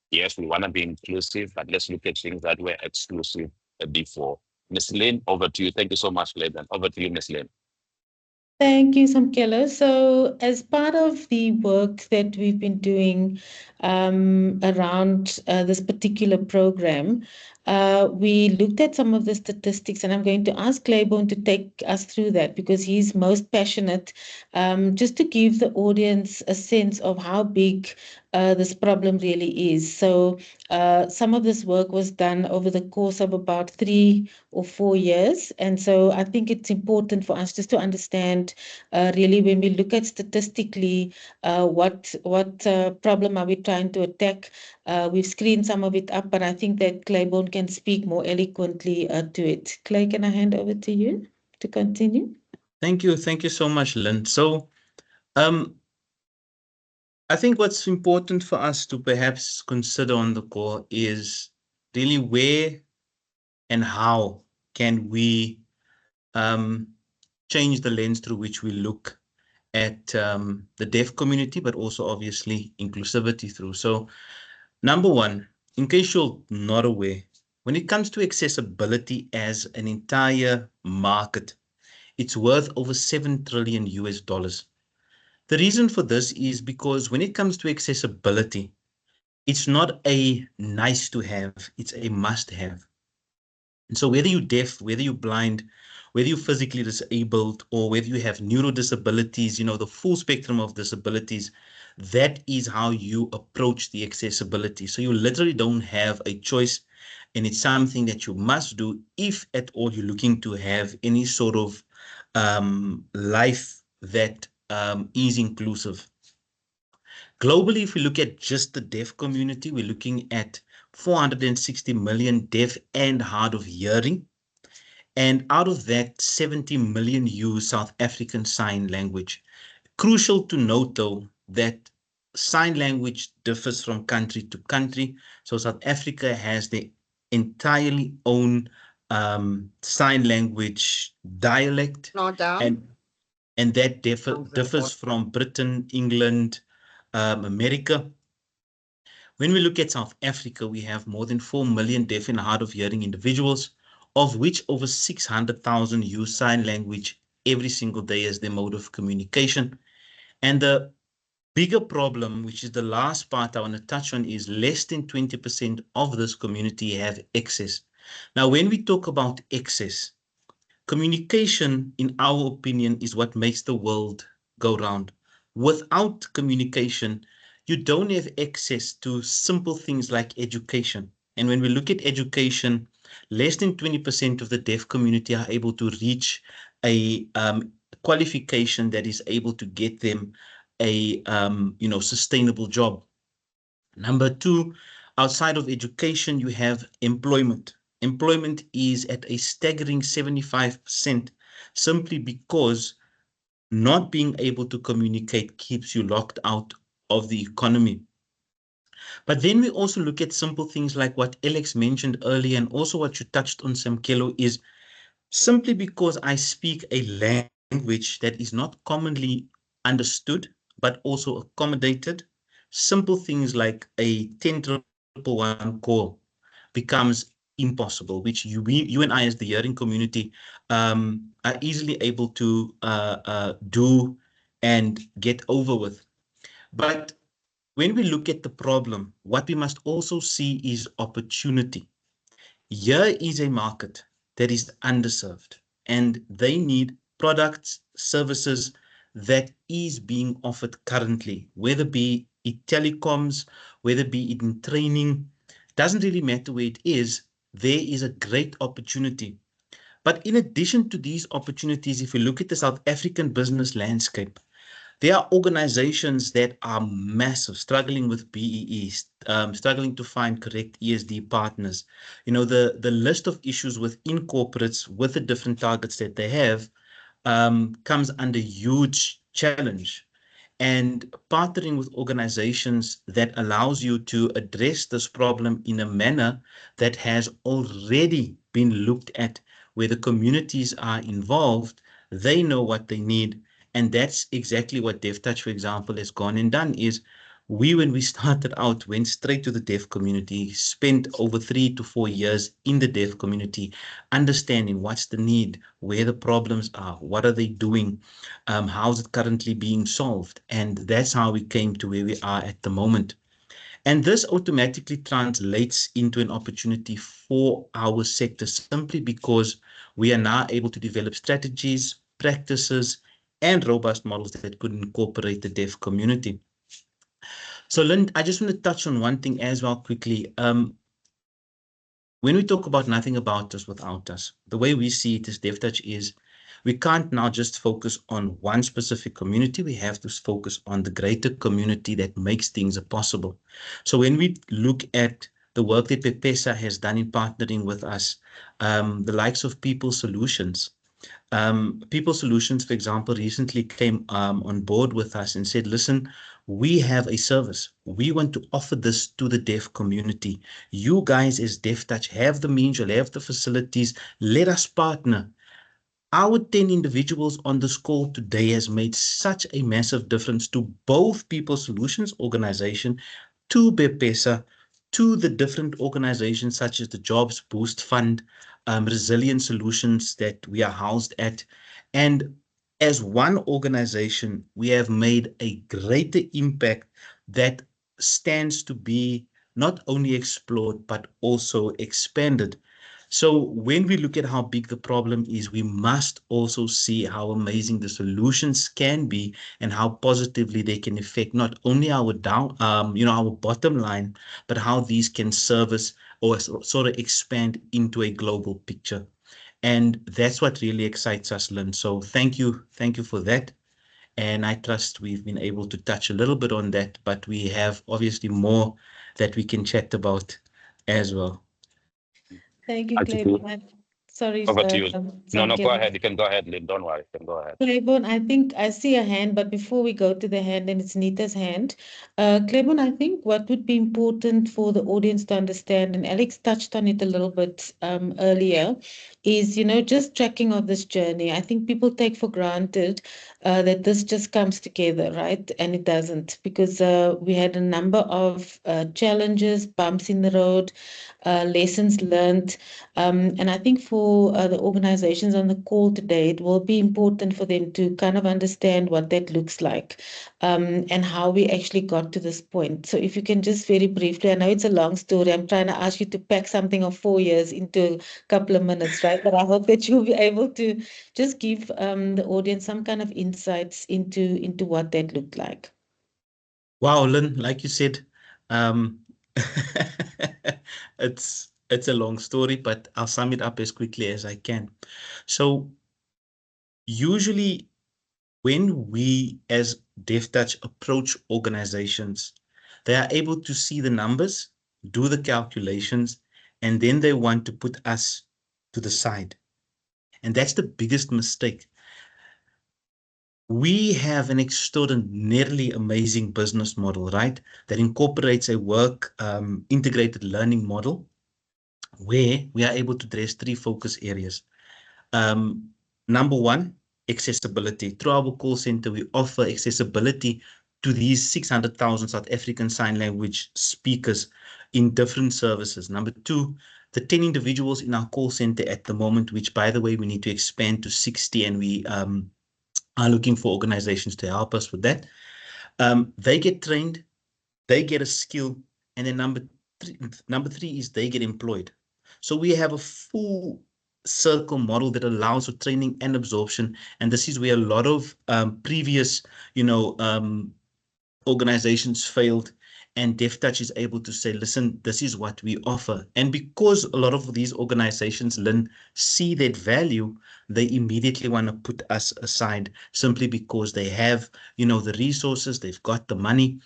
Speaker 1: Yes, we want to be inclusive, but let's look at things that were exclusive before. Ms. Lynn, over to you. Thank you so much, Lynn. Over to you, Ms. Lynn.
Speaker 4: Thank you, Samkelo. So, as part of the work that we've been doing around this particular program, we looked at some of the statistics, and I'm going to ask Claiborne to take us through that because he's most passionate, just to give the audience a sense of how big this problem really is. So, some of this work was done over the course of about 3 or 4 years. And so I think it's important for us just to understand really when we look at statistically what problem are we trying to attack. We've screened some of it up, but I think that Claiborne can speak more eloquently to it. Clay, can I hand over to you to continue?
Speaker 2: Thank you. Thank you so much, Lynn. So I think what's important for us to perhaps consider on the call is really where and how can we change the lens through which we look at the deaf community, but also obviously inclusivity through. So number one, in case you're not aware, when it comes to accessibility as an entire market, it's worth over 7 trillion US dollars. The reason for this is because when it comes to accessibility, it's not a nice to have, it's a must have. And so whether you're deaf, whether you're blind, whether you're physically disabled, or whether you have neurodisabilities, the full spectrum of disabilities, that is how you approach the accessibility. So you literally don't have a choice, and it's something that you must do if at all you're looking to have any sort of life that is inclusive. Globally, if we look at just the deaf community, we're looking at 460 million deaf and hard of hearing. And out of that, 70 million use South African Sign Language. Crucial to note, though, that sign language differs from country to country. So South Africa has their entirely own sign language dialect.
Speaker 7: Not down.
Speaker 2: And that differs from Britain, England, America. When we look at South Africa, we have more than 4 million deaf and hard of hearing individuals, of which over 600,000 use sign language every single day as their mode of communication. And the bigger problem, which is the last part I want to touch on, is less than 20% of this community have access. Now, when we talk about access, communication, in our opinion, is what makes the world go round. Without communication, you don't have access to simple things like education. And when we look at education, less than 20% of the deaf community are able to reach a qualification that is able to get them a sustainable job. Number two, outside of education, you have employment. Employment is at a staggering 75%, simply because not being able to communicate keeps you locked out of the economy. But then we also look at simple things like what Alex mentioned earlier, and also what you touched on, Samkelo, is simply because I speak a language that is not commonly understood, but also accommodated, simple things like a 10,111 call becomes impossible, which you and I as the hearing community are easily able to do and get over with. But when we look at the problem, what we must also see is opportunity. Here is a market that is underserved, and they need products, services that is being offered currently, whether be it telecoms, whether be it in training, doesn't really matter where it is, there is a great opportunity. But in addition to these opportunities, if we look at the South African business landscape, there are organizations that are massive, struggling with BEEs, struggling to find correct ESD partners. The list of issues within corporates with the different targets that they have comes under huge challenge. And partnering with organizations that allows you to address this problem in a manner that has already been looked at, where the communities are involved, they know what they need. And that's exactly what DevTouch, for example, has gone and done. Is when we started out, went straight to the deaf community, spent over 3 to 4 years in the deaf community, understanding what's the need, where the problems are, what are they doing, how's it currently being solved. And that's how we came to where we are at the moment. And this automatically translates into an opportunity for our sector, simply because we are now able to develop strategies, practices, and robust models that could incorporate the deaf community. So, Lynn, I just want to touch on one thing as well quickly. When we talk about nothing about us without us, the way we see it as DevTouch is we can't now just focus on one specific community. We have to focus on the greater community that makes things possible. So when we look at the work that Pepesa has done in partnering with us, the likes of People Solutions, People Solutions, for example, recently came on board with us and said, listen, we have a service. We want to offer this to the deaf community. You guys as DevTouch have the means, you'll have the facilities. Let us partner. Our 10 individuals on this call today has made such a massive difference to both People Solutions organization, to Bepesa, to the different organizations such as the Jobs Boost Fund, Resilient Solutions that we are housed at. And as one organization, we have made a greater impact that stands to be not only explored, but also expanded. So when we look at how big the problem is, we must also see how amazing the solutions can be and how positively they can affect not only our our bottom line, but how these can service or sort of expand into a global picture. And that's what really excites us, Lynn. So thank you for that. And I trust we've been able to touch a little bit on that, but we have obviously more that we can chat about as well.
Speaker 4: Thank you, Claiborne. Sorry,
Speaker 1: Over to you. No, go
Speaker 4: Samkelo.
Speaker 1: ahead. You can go ahead, Lynn. Don't worry. You can go ahead.
Speaker 4: Claiborne, I think I see a hand, but before we go to the hand, and it's Nita's hand. Claiborne, I think what would be important for the audience to understand, and Alex touched on it a little bit earlier, is, just tracking of this journey. I think people take for granted that this just comes together, right? And it doesn't, because we had a number of challenges, bumps in the road, lessons learned. And I think for for the organizations on the call today, it will be important for them to kind of understand what that looks like, and how we actually got to this point. So if you can just very briefly, I know it's a long story, I'm trying to ask you to pack something of 4 years into a couple of minutes, right? But I hope that you'll be able to just give the audience some kind of insights into what that looked like.
Speaker 2: Wow, Lynn, like you said, it's a long story, but I'll sum it up as quickly as I can. So usually when we as DevTouch approach organizations, they are able to see the numbers, do the calculations, and then they want to put us to the side. And that's the biggest mistake. We have an extraordinarily amazing business model, right? That incorporates a work integrated learning model where we are able to address 3 focus areas. Number 1, accessibility. Through our call center, we offer accessibility to these 600,000 South African Sign Language speakers in different services. Number 2, the 10 individuals in our call center at the moment, which, by the way, we need to expand to 60, and we are looking for organizations to help us with that. They get trained, they get a skill, and then number three is they get employed. So we have a full circle model that allows for training and absorption, and this is where a lot of previous, organizations failed, and DevTouch is able to say, listen, this is what we offer. And because a lot of these organizations, Lynn, see that value, they immediately want to put us aside simply because they have, the resources, they've got the money.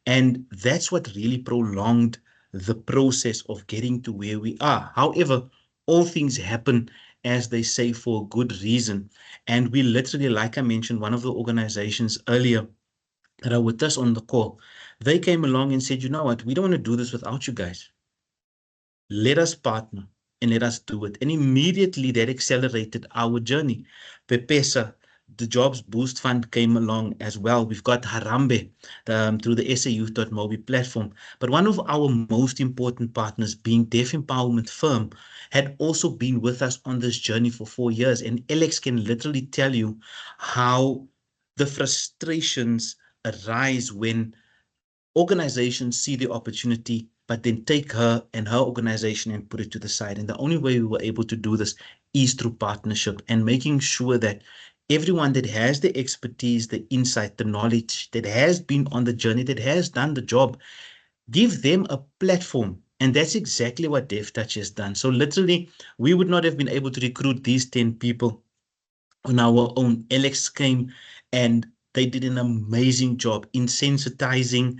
Speaker 2: And that's what really prolonged the process of getting to where we are. However, all things happen, as they say, for a good reason. And we literally, like I mentioned, one of the organizations earlier that are with us on the call, they came along and said, you know what, we don't want to do this without you guys. Let us partner and let us do it. And immediately that accelerated our journey. Pepesa, the Jobs Boost Fund came along as well. We've got Harambe through the SAYouth.mobi platform. But one of our most important partners, being Deaf Empowerment Firm, had also been with us on this journey for 4 years. And Alex can literally tell you how the frustrations arise when organizations see the opportunity, but then take her and her organization and put it to the side. And the only way we were able to do this is through partnership and making sure that everyone that has the expertise, the insight, the knowledge, that has been on the journey, that has done the job, give them a platform. And that's exactly what DevTouch has done. So literally, we would not have been able to recruit these 10 people on our own. Alex came and they did an amazing job in sensitizing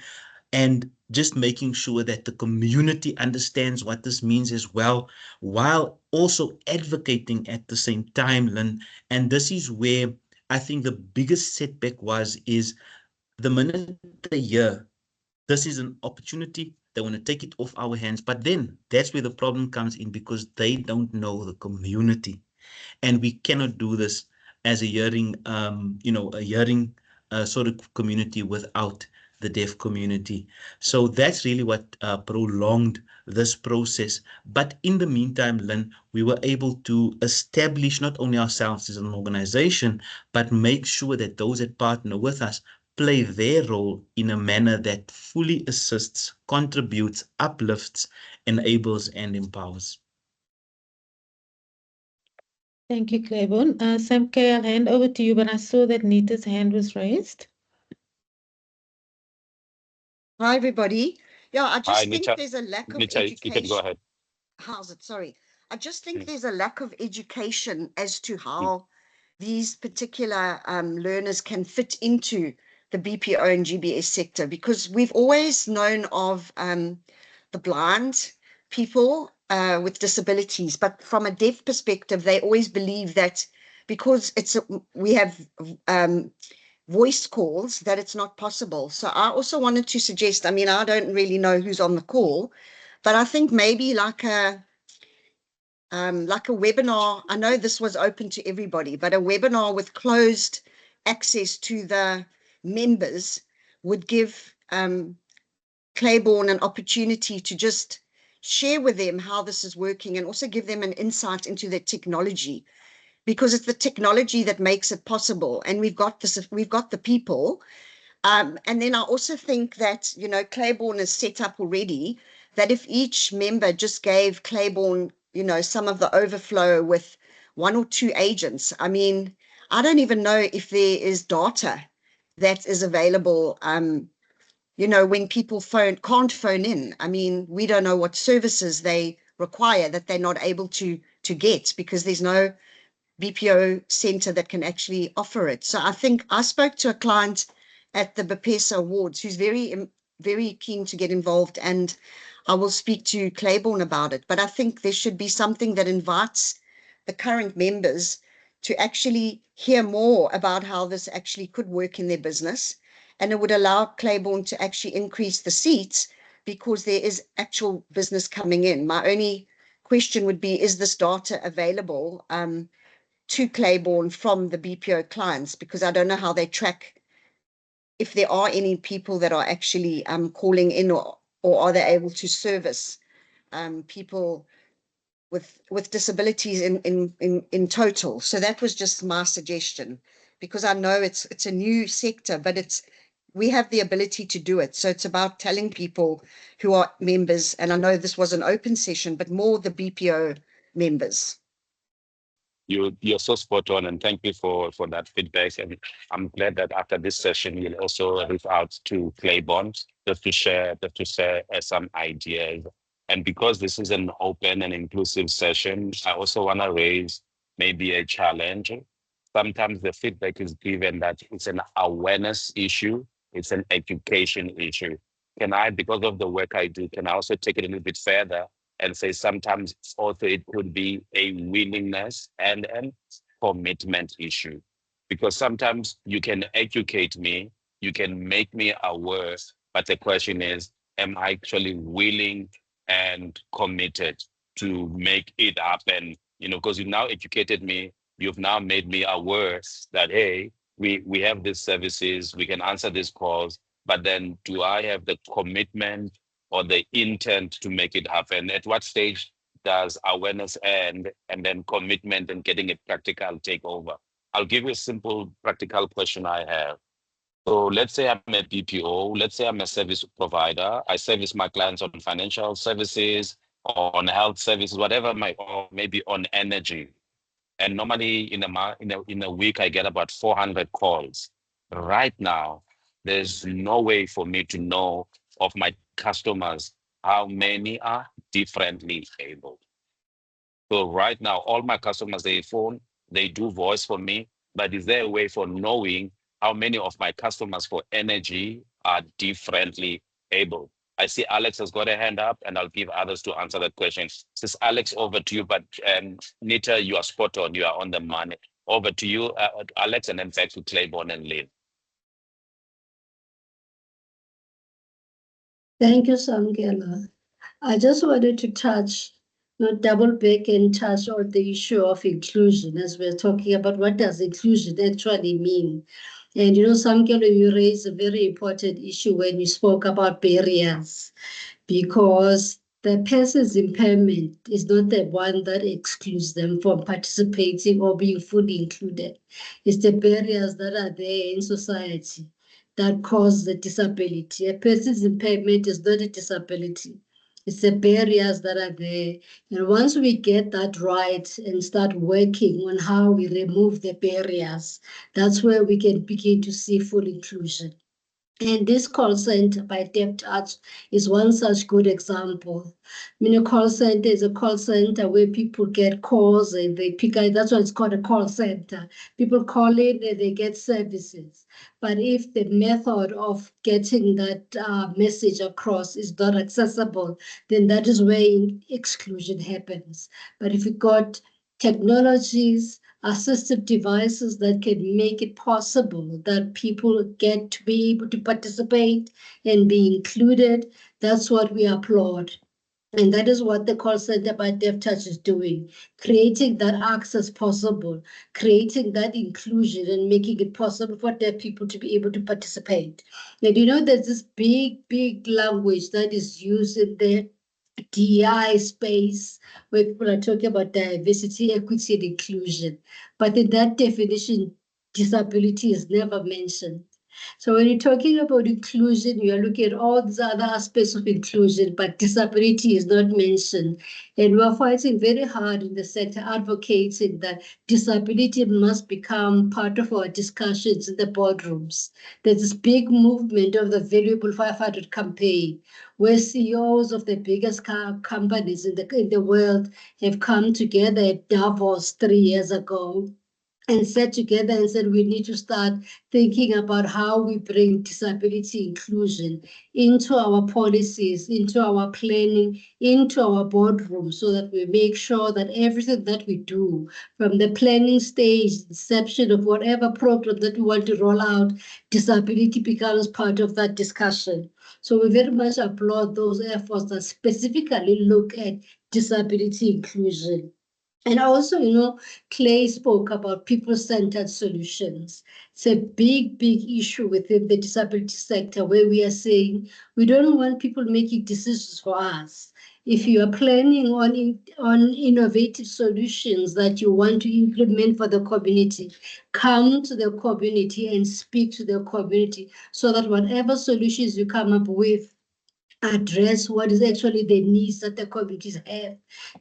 Speaker 2: and just making sure that the community understands what this means as well, while also advocating at the same time, Lynn. And this is where I think the biggest setback is the minute they hear this is an opportunity, they want to take it off our hands. But then that's where the problem comes in, because they don't know the community. And we cannot do this as a hearing, sort of community without the deaf community. So that's really what prolonged this process. But in the meantime, Lynn, we were able to establish not only ourselves as an organization, but make sure that those that partner with us play their role in a manner that fully assists, contributes, uplifts, enables, and empowers.
Speaker 4: Thank you, Claiborne. Samke, I'll hand over to you, but I saw that Nita's hand was raised.
Speaker 7: Hi, everybody. Yeah, I just
Speaker 1: Hi,
Speaker 7: think
Speaker 1: Nita.
Speaker 7: there's a lack of
Speaker 1: Nita, you can go
Speaker 7: education.
Speaker 1: ahead.
Speaker 7: How's it? Sorry. I just think there's a lack of education as to how these particular learners can fit into the BPO and GBS sector, because we've always known of the blind people with disabilities, but from a deaf perspective, they always believe that because we have voice calls, that it's not possible. So I also wanted to suggest, I mean, I don't really know who's on the call, but I think maybe like a webinar. I know this was open to everybody, but a webinar with closed access to the members would give Claiborne an opportunity to just, share with them how this is working and also give them an insight into the technology, because it's the technology that makes it possible. And we've got the people. And then I also think that, you know, Claiborne is set up already, that if each member just gave Claiborne, you know, some of the overflow with 1 or 2 agents, I mean, I don't even know if there is data that is available, you know, when people can't phone in. I mean, we don't know what services they require that they're not able to get, because there's no BPO center that can actually offer it. So I think I spoke to a client at the BPESA Awards who's very keen to get involved, and I will speak to Claiborne about it. But I think there should be something that invites the current members to actually hear more about how this actually could work in their business. And it would allow Claiborne to actually increase the seats because there is actual business coming in. My only question would be, is this data available to Claiborne from the BPO clients? Because I don't know how they track if there are any people that are actually calling in, or are they able to service people with disabilities in total. So that was just my suggestion, because I know it's a new sector, but we have the ability to do it. So it's about telling people who are members, and I know this was an open session, but more the BPO members.
Speaker 1: You're so spot on, and thank you for that feedback. And I'm glad that after this session, you'll also reach out to Claiborne just to share some ideas. And because this is an open and inclusive session, I also want to raise maybe a challenge. Sometimes the feedback is given that it's an awareness issue, it's an education issue. Can I, because of the work I do, can I also take it a little bit further and say sometimes also it could be a willingness and commitment issue? Because sometimes you can educate me, you can make me aware, but the question is, am I actually willing and committed to make it happen? You know, because you've now educated me, you've now made me aware that, hey, we have these services, we can answer these calls, but then do I have the commitment or the intent to make it happen? At what stage does awareness end and then commitment and getting it practical take over? I'll give you a simple practical question I have. So let's say I'm a BPO, let's say I'm a service provider. I service my clients on financial services, on health services, whatever or maybe on energy. And normally in a week, I get about 400 calls. Right now, there's no way for me to know of my customers how many are differently able. So right now, all my customers, they phone, they do voice for me, but is there a way for knowing how many of my customers for energy are differently able? I see Alex has got a hand up, and I'll give others to answer that question. Since Alex, over to you, but Nita, you are spot on, you are on the money. Over to you, Alex, and then back to Claiborne and Lynn.
Speaker 6: Thank you, Samkela. I just wanted to touch, double back and touch on the issue of inclusion, as we're talking about what does inclusion actually mean. And Samkela, you raised a very important issue when you spoke about barriers, because the person's impairment is not the one that excludes them from participating or being fully included. It's the barriers that are there in society that cause the disability. A person's impairment is not a disability. It's the barriers that are there. And once we get that right and start working on how we remove the barriers, that's where we can begin to see full inclusion. And this call center by DevTouch is one such good example. A call center is a call center where people get calls and they pick up. That's why it's called a call center. People call in and they get services. But if the method of getting that message across is not accessible, then that is where exclusion happens. But if you got technologies, assistive devices that can make it possible that people get to be able to participate and be included, that's what we applaud. And that is what the call center by DevTouch is doing, creating that access possible, creating that inclusion and making it possible for deaf people to be able to participate. And there's this big language that is used in there DEI space where people are talking about diversity, equity, and inclusion. But in that definition, disability is never mentioned. So when you're talking about inclusion, you are looking at all these other aspects of inclusion, but disability is not mentioned. And we're fighting very hard in the sector, advocating that disability must become part of our discussions in the boardrooms. There's this big movement of the Valuable 500 campaign, where CEOs of the biggest companies in the world have come together at Davos 3 years ago and sat together and said we need to start thinking about how we bring disability inclusion into our policies, into our planning, into our boardroom, so that we make sure that everything that we do from the planning stage, inception of whatever program that we want to roll out, disability becomes part of that discussion. So we very much applaud those efforts that specifically look at disability inclusion. And also, Clay spoke about people-centered solutions. It's a big, big issue within the disability sector where we are saying we don't want people making decisions for us. If you are planning on innovative solutions that you want to implement for the community, come to the community and speak to the community so that whatever solutions you come up with address what is actually the needs that the communities have.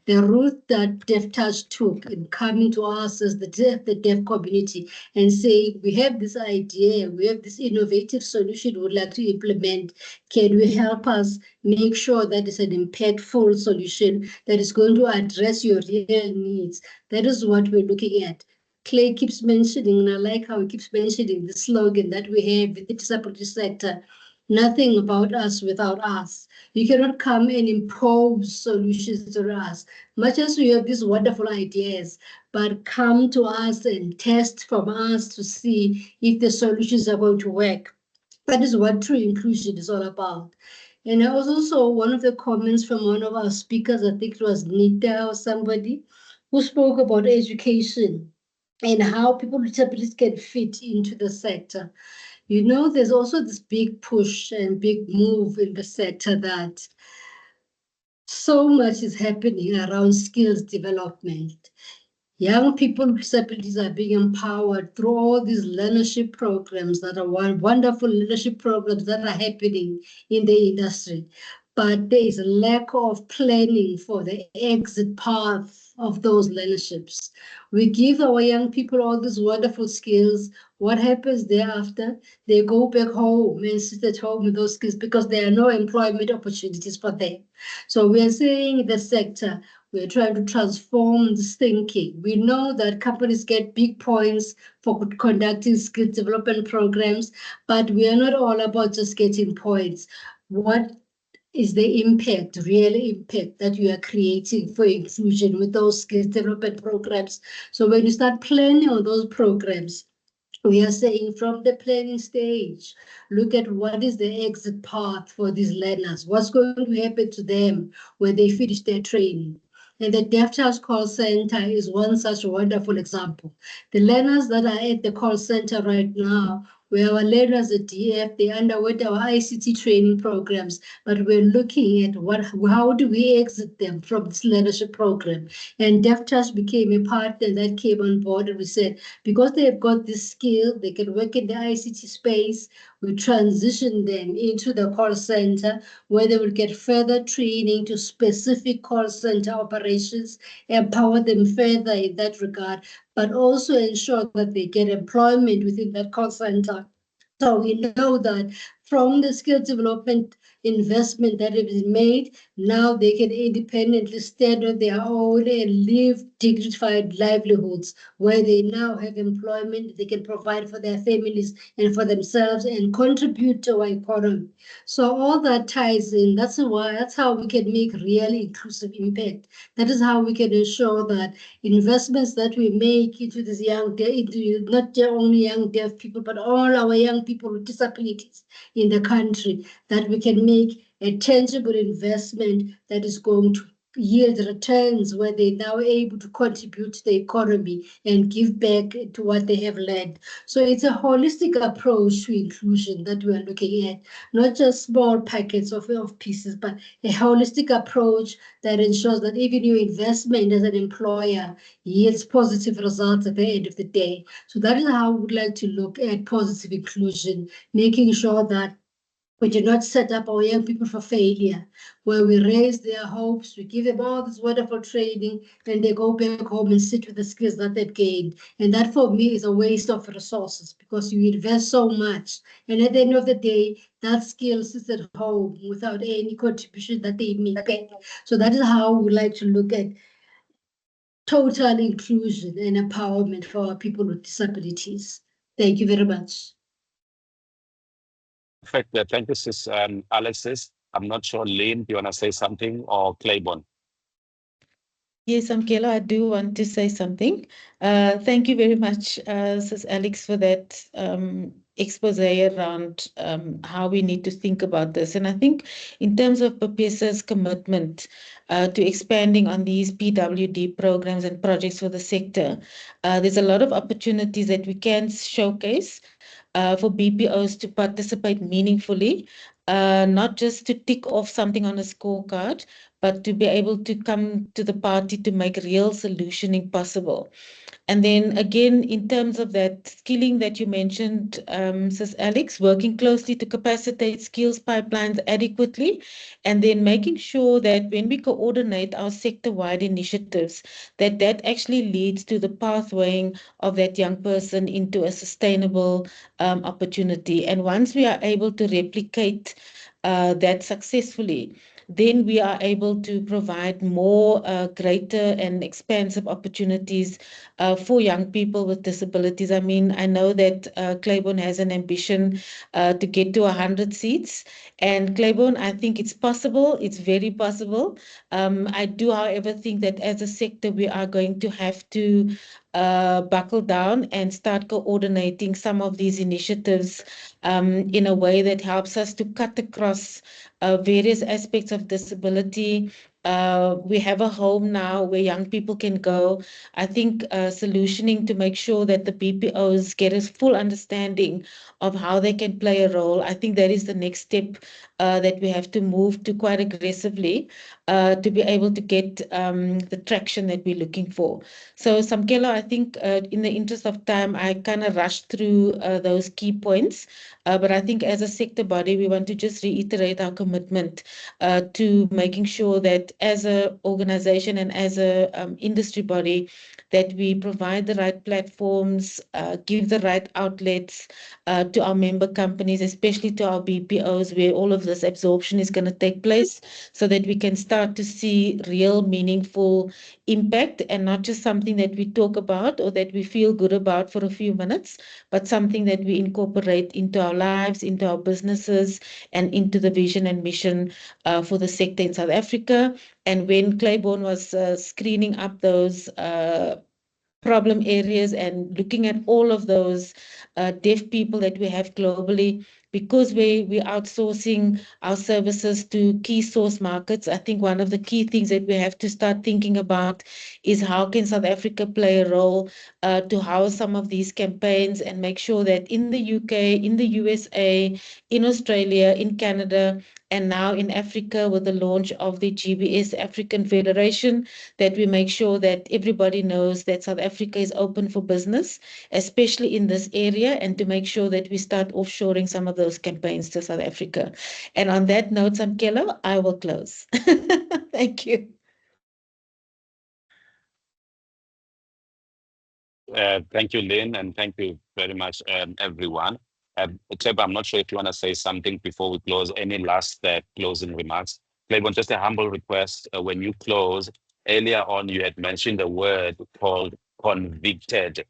Speaker 6: The route that Deaf Touch took in coming to us as the deaf community and saying, we have this idea, we have this innovative solution we would like to implement. Can you help us make sure that it's an impactful solution that is going to address your real needs? That is what we're looking at. Clay keeps mentioning, and I like how he keeps mentioning the slogan that we have in the disability sector: nothing about us without us. You cannot come and impose solutions to us. Much as we have these wonderful ideas, but come to us and test from us to see if the solutions are going to work. That is what true inclusion is all about. And I also saw one of the comments from one of our speakers, I think it was Nita or somebody, who spoke about education and how people with disabilities can fit into the sector. There's also this big push and big move in the sector that so much is happening around skills development. Young people with disabilities are being empowered through all these leadership programs that are wonderful leadership programs that are happening in the industry. But there is a lack of planning for the exit path of those leaderships. We give our young people all these wonderful skills. What happens thereafter? They go back home and sit at home with those skills because there are no employment opportunities for them. So we are saying in the sector, we're trying to transform this thinking. We know that companies get big points for conducting skill development programs, but we are not all about just getting points. What is the impact, real impact that you are creating for inclusion with those skill development programs? So when you start planning on those programs, we are saying from the planning stage, look at what is the exit path for these learners. What's going to happen to them when they finish their training? And the Deaf Child Call Center is one such wonderful example. The learners that are at the call center right now, where our learners at DF, they underwent our ICT training programs, but we're looking at how do we exit them from this leadership program? And Deaf Child became a partner that came on board, and we said, because they have got this skill, they can work in the ICT space, we transition them into the call center where they will get further training to specific call center operations, empower them further in that regard, but also ensure that they get employment within that call center. So we know that from the skill development investment that has been made, now they can independently stand on their own and live dignified livelihoods where they now have employment, they can provide for their families and for themselves and contribute to our economy. So all that ties in. That's how we can make really inclusive impact. That is how we can ensure that investments that we make into this into not only young deaf people, but all our young people with disabilities in the country, that we can make a tangible investment that is going to yield returns where they're now able to contribute to the economy and give back to what they have learned. So it's a holistic approach to inclusion that we are looking at, not just small packets of pieces, but a holistic approach that ensures that even your investment as an employer yields positive results at the end of the day. So that is how we would like to look at positive inclusion, making sure that we do not set up our young people for failure, where we raise their hopes, we give them all this wonderful training, and they go back home and sit with the skills that they've gained. And that for me is a waste of resources because you invest so much. And at the end of the day, that skill sits at home without any contribution that they make back. So that is how we like to look at total inclusion and empowerment for our people with disabilities. Thank you very much.
Speaker 1: Perfect. Thank you, Sis Alexis. I'm not sure, Lynn, do you want to say something, or Claiborne?
Speaker 4: Yes, Amkelo, I do want to say something. Thank you very much, Sis Alex, for that expose around how we need to think about this. And I think in terms of PAPESA's commitment to expanding on these PWD programs and projects for the sector, there's a lot of opportunities that we can showcase for BPOs to participate meaningfully, not just to tick off something on a scorecard, but to be able to come to the party to make real solutioning possible. And then again, in terms of that skilling that you mentioned, Sis Alex, working closely to capacitate skills pipelines adequately, and then making sure that when we coordinate our sector-wide initiatives, that actually leads to the pathwaying of that young person into a sustainable opportunity. And once we are able to replicate that successfully, then we are able to provide more greater and expansive opportunities for young people with disabilities. I mean, I know that Claiborne has an ambition to get to 100 seats. And Claiborne, I think it's possible. It's very possible. I do, however, think that as a sector, we are going to have to buckle down and start coordinating some of these initiatives in a way that helps us to cut across various aspects of disability. We have a home now where young people can go. I think solutioning to make sure that the BPOs get a full understanding of how they can play a role. I think that is the next step that we have to move to quite aggressively to be able to get the traction that we're looking for. So Samkelo, I think in the interest of time, I kind of rushed through those key points. But I think as a sector body, we want to just reiterate our commitment to making sure that as an organization and as a industry body, that we provide the right platforms, give the right outlets to our member companies, especially to our BPOs, where all of this absorption is going to take place, so that we can start to see real meaningful impact, and not just something that we talk about or that we feel good about for a few minutes, but something that we incorporate into our lives, into our businesses, and into the vision and mission for the sector in South Africa. And when Claiborne was screening up those problem areas and looking at all of those deaf people that we have globally, because we're outsourcing our services to key source markets. I think one of the key things that we have to start thinking about is how can South Africa play a role to house some of these campaigns and make sure that in the UK, in the USA, in Australia, in Canada, and now in Africa with the launch of the GBS African Federation, that we make sure that everybody knows that South Africa is open for business, especially in this area, and to make sure that we start offshoring some of those campaigns to South Africa. And on that note, Samkelo, I will close. Thank you.
Speaker 1: Thank you, Lynn, and thank you very much, everyone. Except I'm not sure if you want to say something before we close. Any last closing remarks? Claiborne, just a humble request. When you close, earlier on, you had mentioned a word called convicted.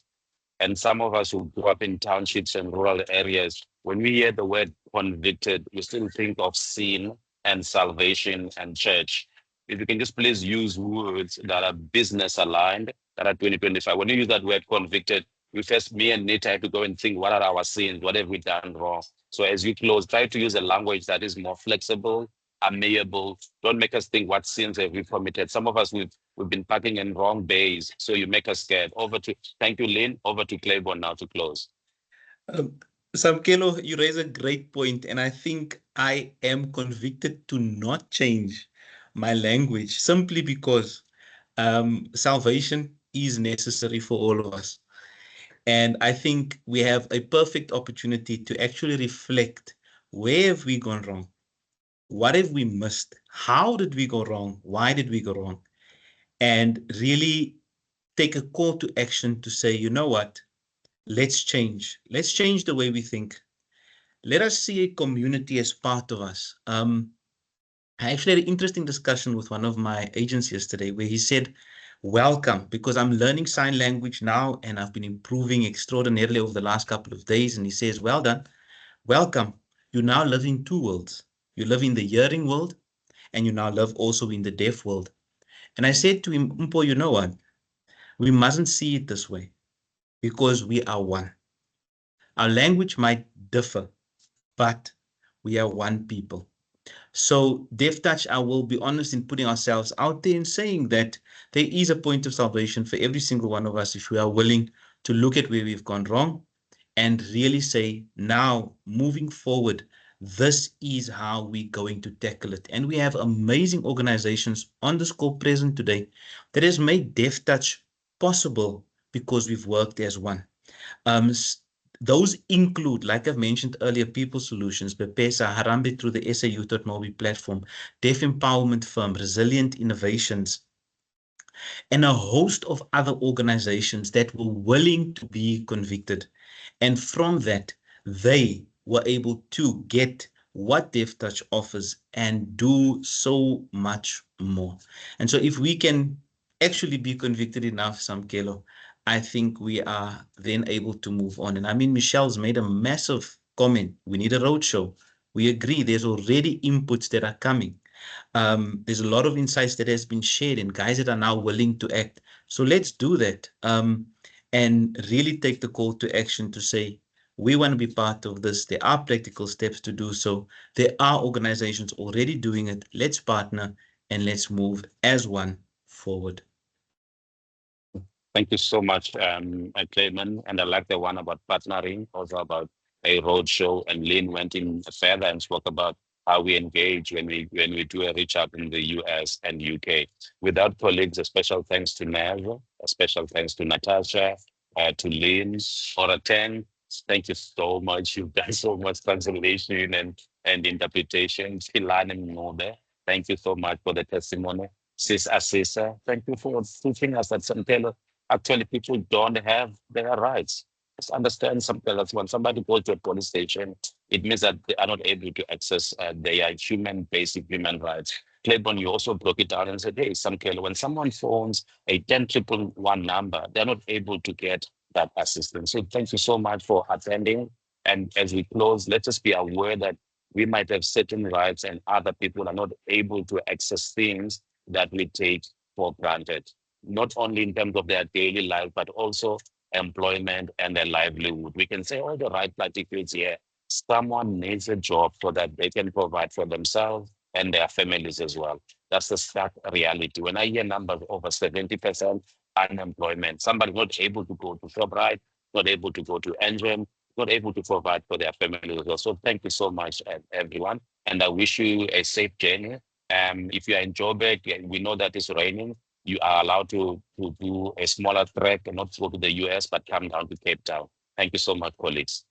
Speaker 1: And some of us who grew up in townships and rural areas, when we hear the word convicted, we still think of sin and salvation and church. If you can just please use words that are business aligned, that are 2025. When you use that word convicted, we first, me and Nita, have to go and think, what are our sins? What have we done wrong? So as you close, try to use a language that is more flexible, amiable. Don't make us think what sins have we committed. Some of us, we've been parking in wrong bays, so you make us scared. Thank you, Lynn. Over to Claiborne now to close.
Speaker 2: Samkelo, you raise a great point, and I think I am convicted to not change my language simply because salvation is necessary for all of us. And I think we have a perfect opportunity to actually reflect, where have we gone wrong? What have we missed? How did we go wrong? Why did we go wrong? And really take a call to action to say, you know what? Let's change. Let's change the way we think. Let us see a community as part of us. I actually had an interesting discussion with one of my agents yesterday where he said, welcome, because I'm learning sign language now and I've been improving extraordinarily over the last couple of days. And he says, well done, welcome. You now live in two worlds. You live in the hearing world and you now live also in the deaf world. And I said to him, Mpo, you know what? We mustn't see it this way because we are one. Our language might differ, but we are one people. So Deaf Touch, I will be honest in putting ourselves out there and saying that there is a point of salvation for every single one of us if we are willing to look at where we've gone wrong and really say, now, moving forward, this is how we're going to tackle it. And we have amazing organizations on this call present today that has made Deaf Touch possible because we've worked as one. Those include, like I've mentioned earlier, People Solutions, Bepesa, Harambe through the SA Youth Mobi platform, Deaf Empowerment Firm, Resilient Innovations, and a host of other organizations that were willing to be convicted. And from that, they were able to get what Deaf Touch offers and do so much more. And so if we can actually be convicted enough, Samkelo, I think we are then able to move on. And I mean, Michelle's made a massive comment. We need a roadshow. We agree. There's already inputs that are coming. There's a lot of insights that has been shared and guys that are now willing to act. So let's do that and really take the call to action to say, we want to be part of this. There are practical steps to do so. There are organizations already doing it. Let's partner and let's move as one forward.
Speaker 1: Thank you so much, Clayman. And I like the one about partnering, also about a roadshow. And Lynn went in further and spoke about how we engage when we do a reach out in the US and UK. Without colleagues, a special thanks to Nev, a special thanks to Natasha, to Lynn, Oraten. Thank you so much. You've done so much translation and interpretation. Thank you so much for the testimony. Sis Asisa, thank you for teaching us that Samkelo, actually people don't have their rights. Just understand something. That's when somebody goes to a police station, it means that they are not able to access their basic human rights. Claiborne, you also broke it down and said, hey, Samkelo, when someone phones a 10,111 number, they're not able to get that assistance. So thank you so much for attending. And as we close, let us be aware that we might have certain rights and other people are not able to access things that we take for granted, not only in terms of their daily life, but also employment and their livelihood. We can say all the right platitudes here. Someone needs a job so that they can provide for themselves and their families as well. That's the stark reality. When I hear numbers over 70% unemployment, somebody not able to go to ShopRite, not able to go to Engine, not able to provide for their families as well. So thank you so much, everyone. And I wish you a safe journey. If you are in Joburg, we know that it's raining. You are allowed to do a smaller trek and not go to the US, but come down to Cape Town. Thank you so much, colleagues.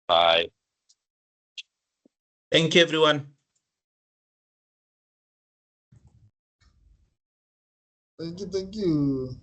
Speaker 1: Bye.
Speaker 2: Thank you, everyone.
Speaker 3: Thank you.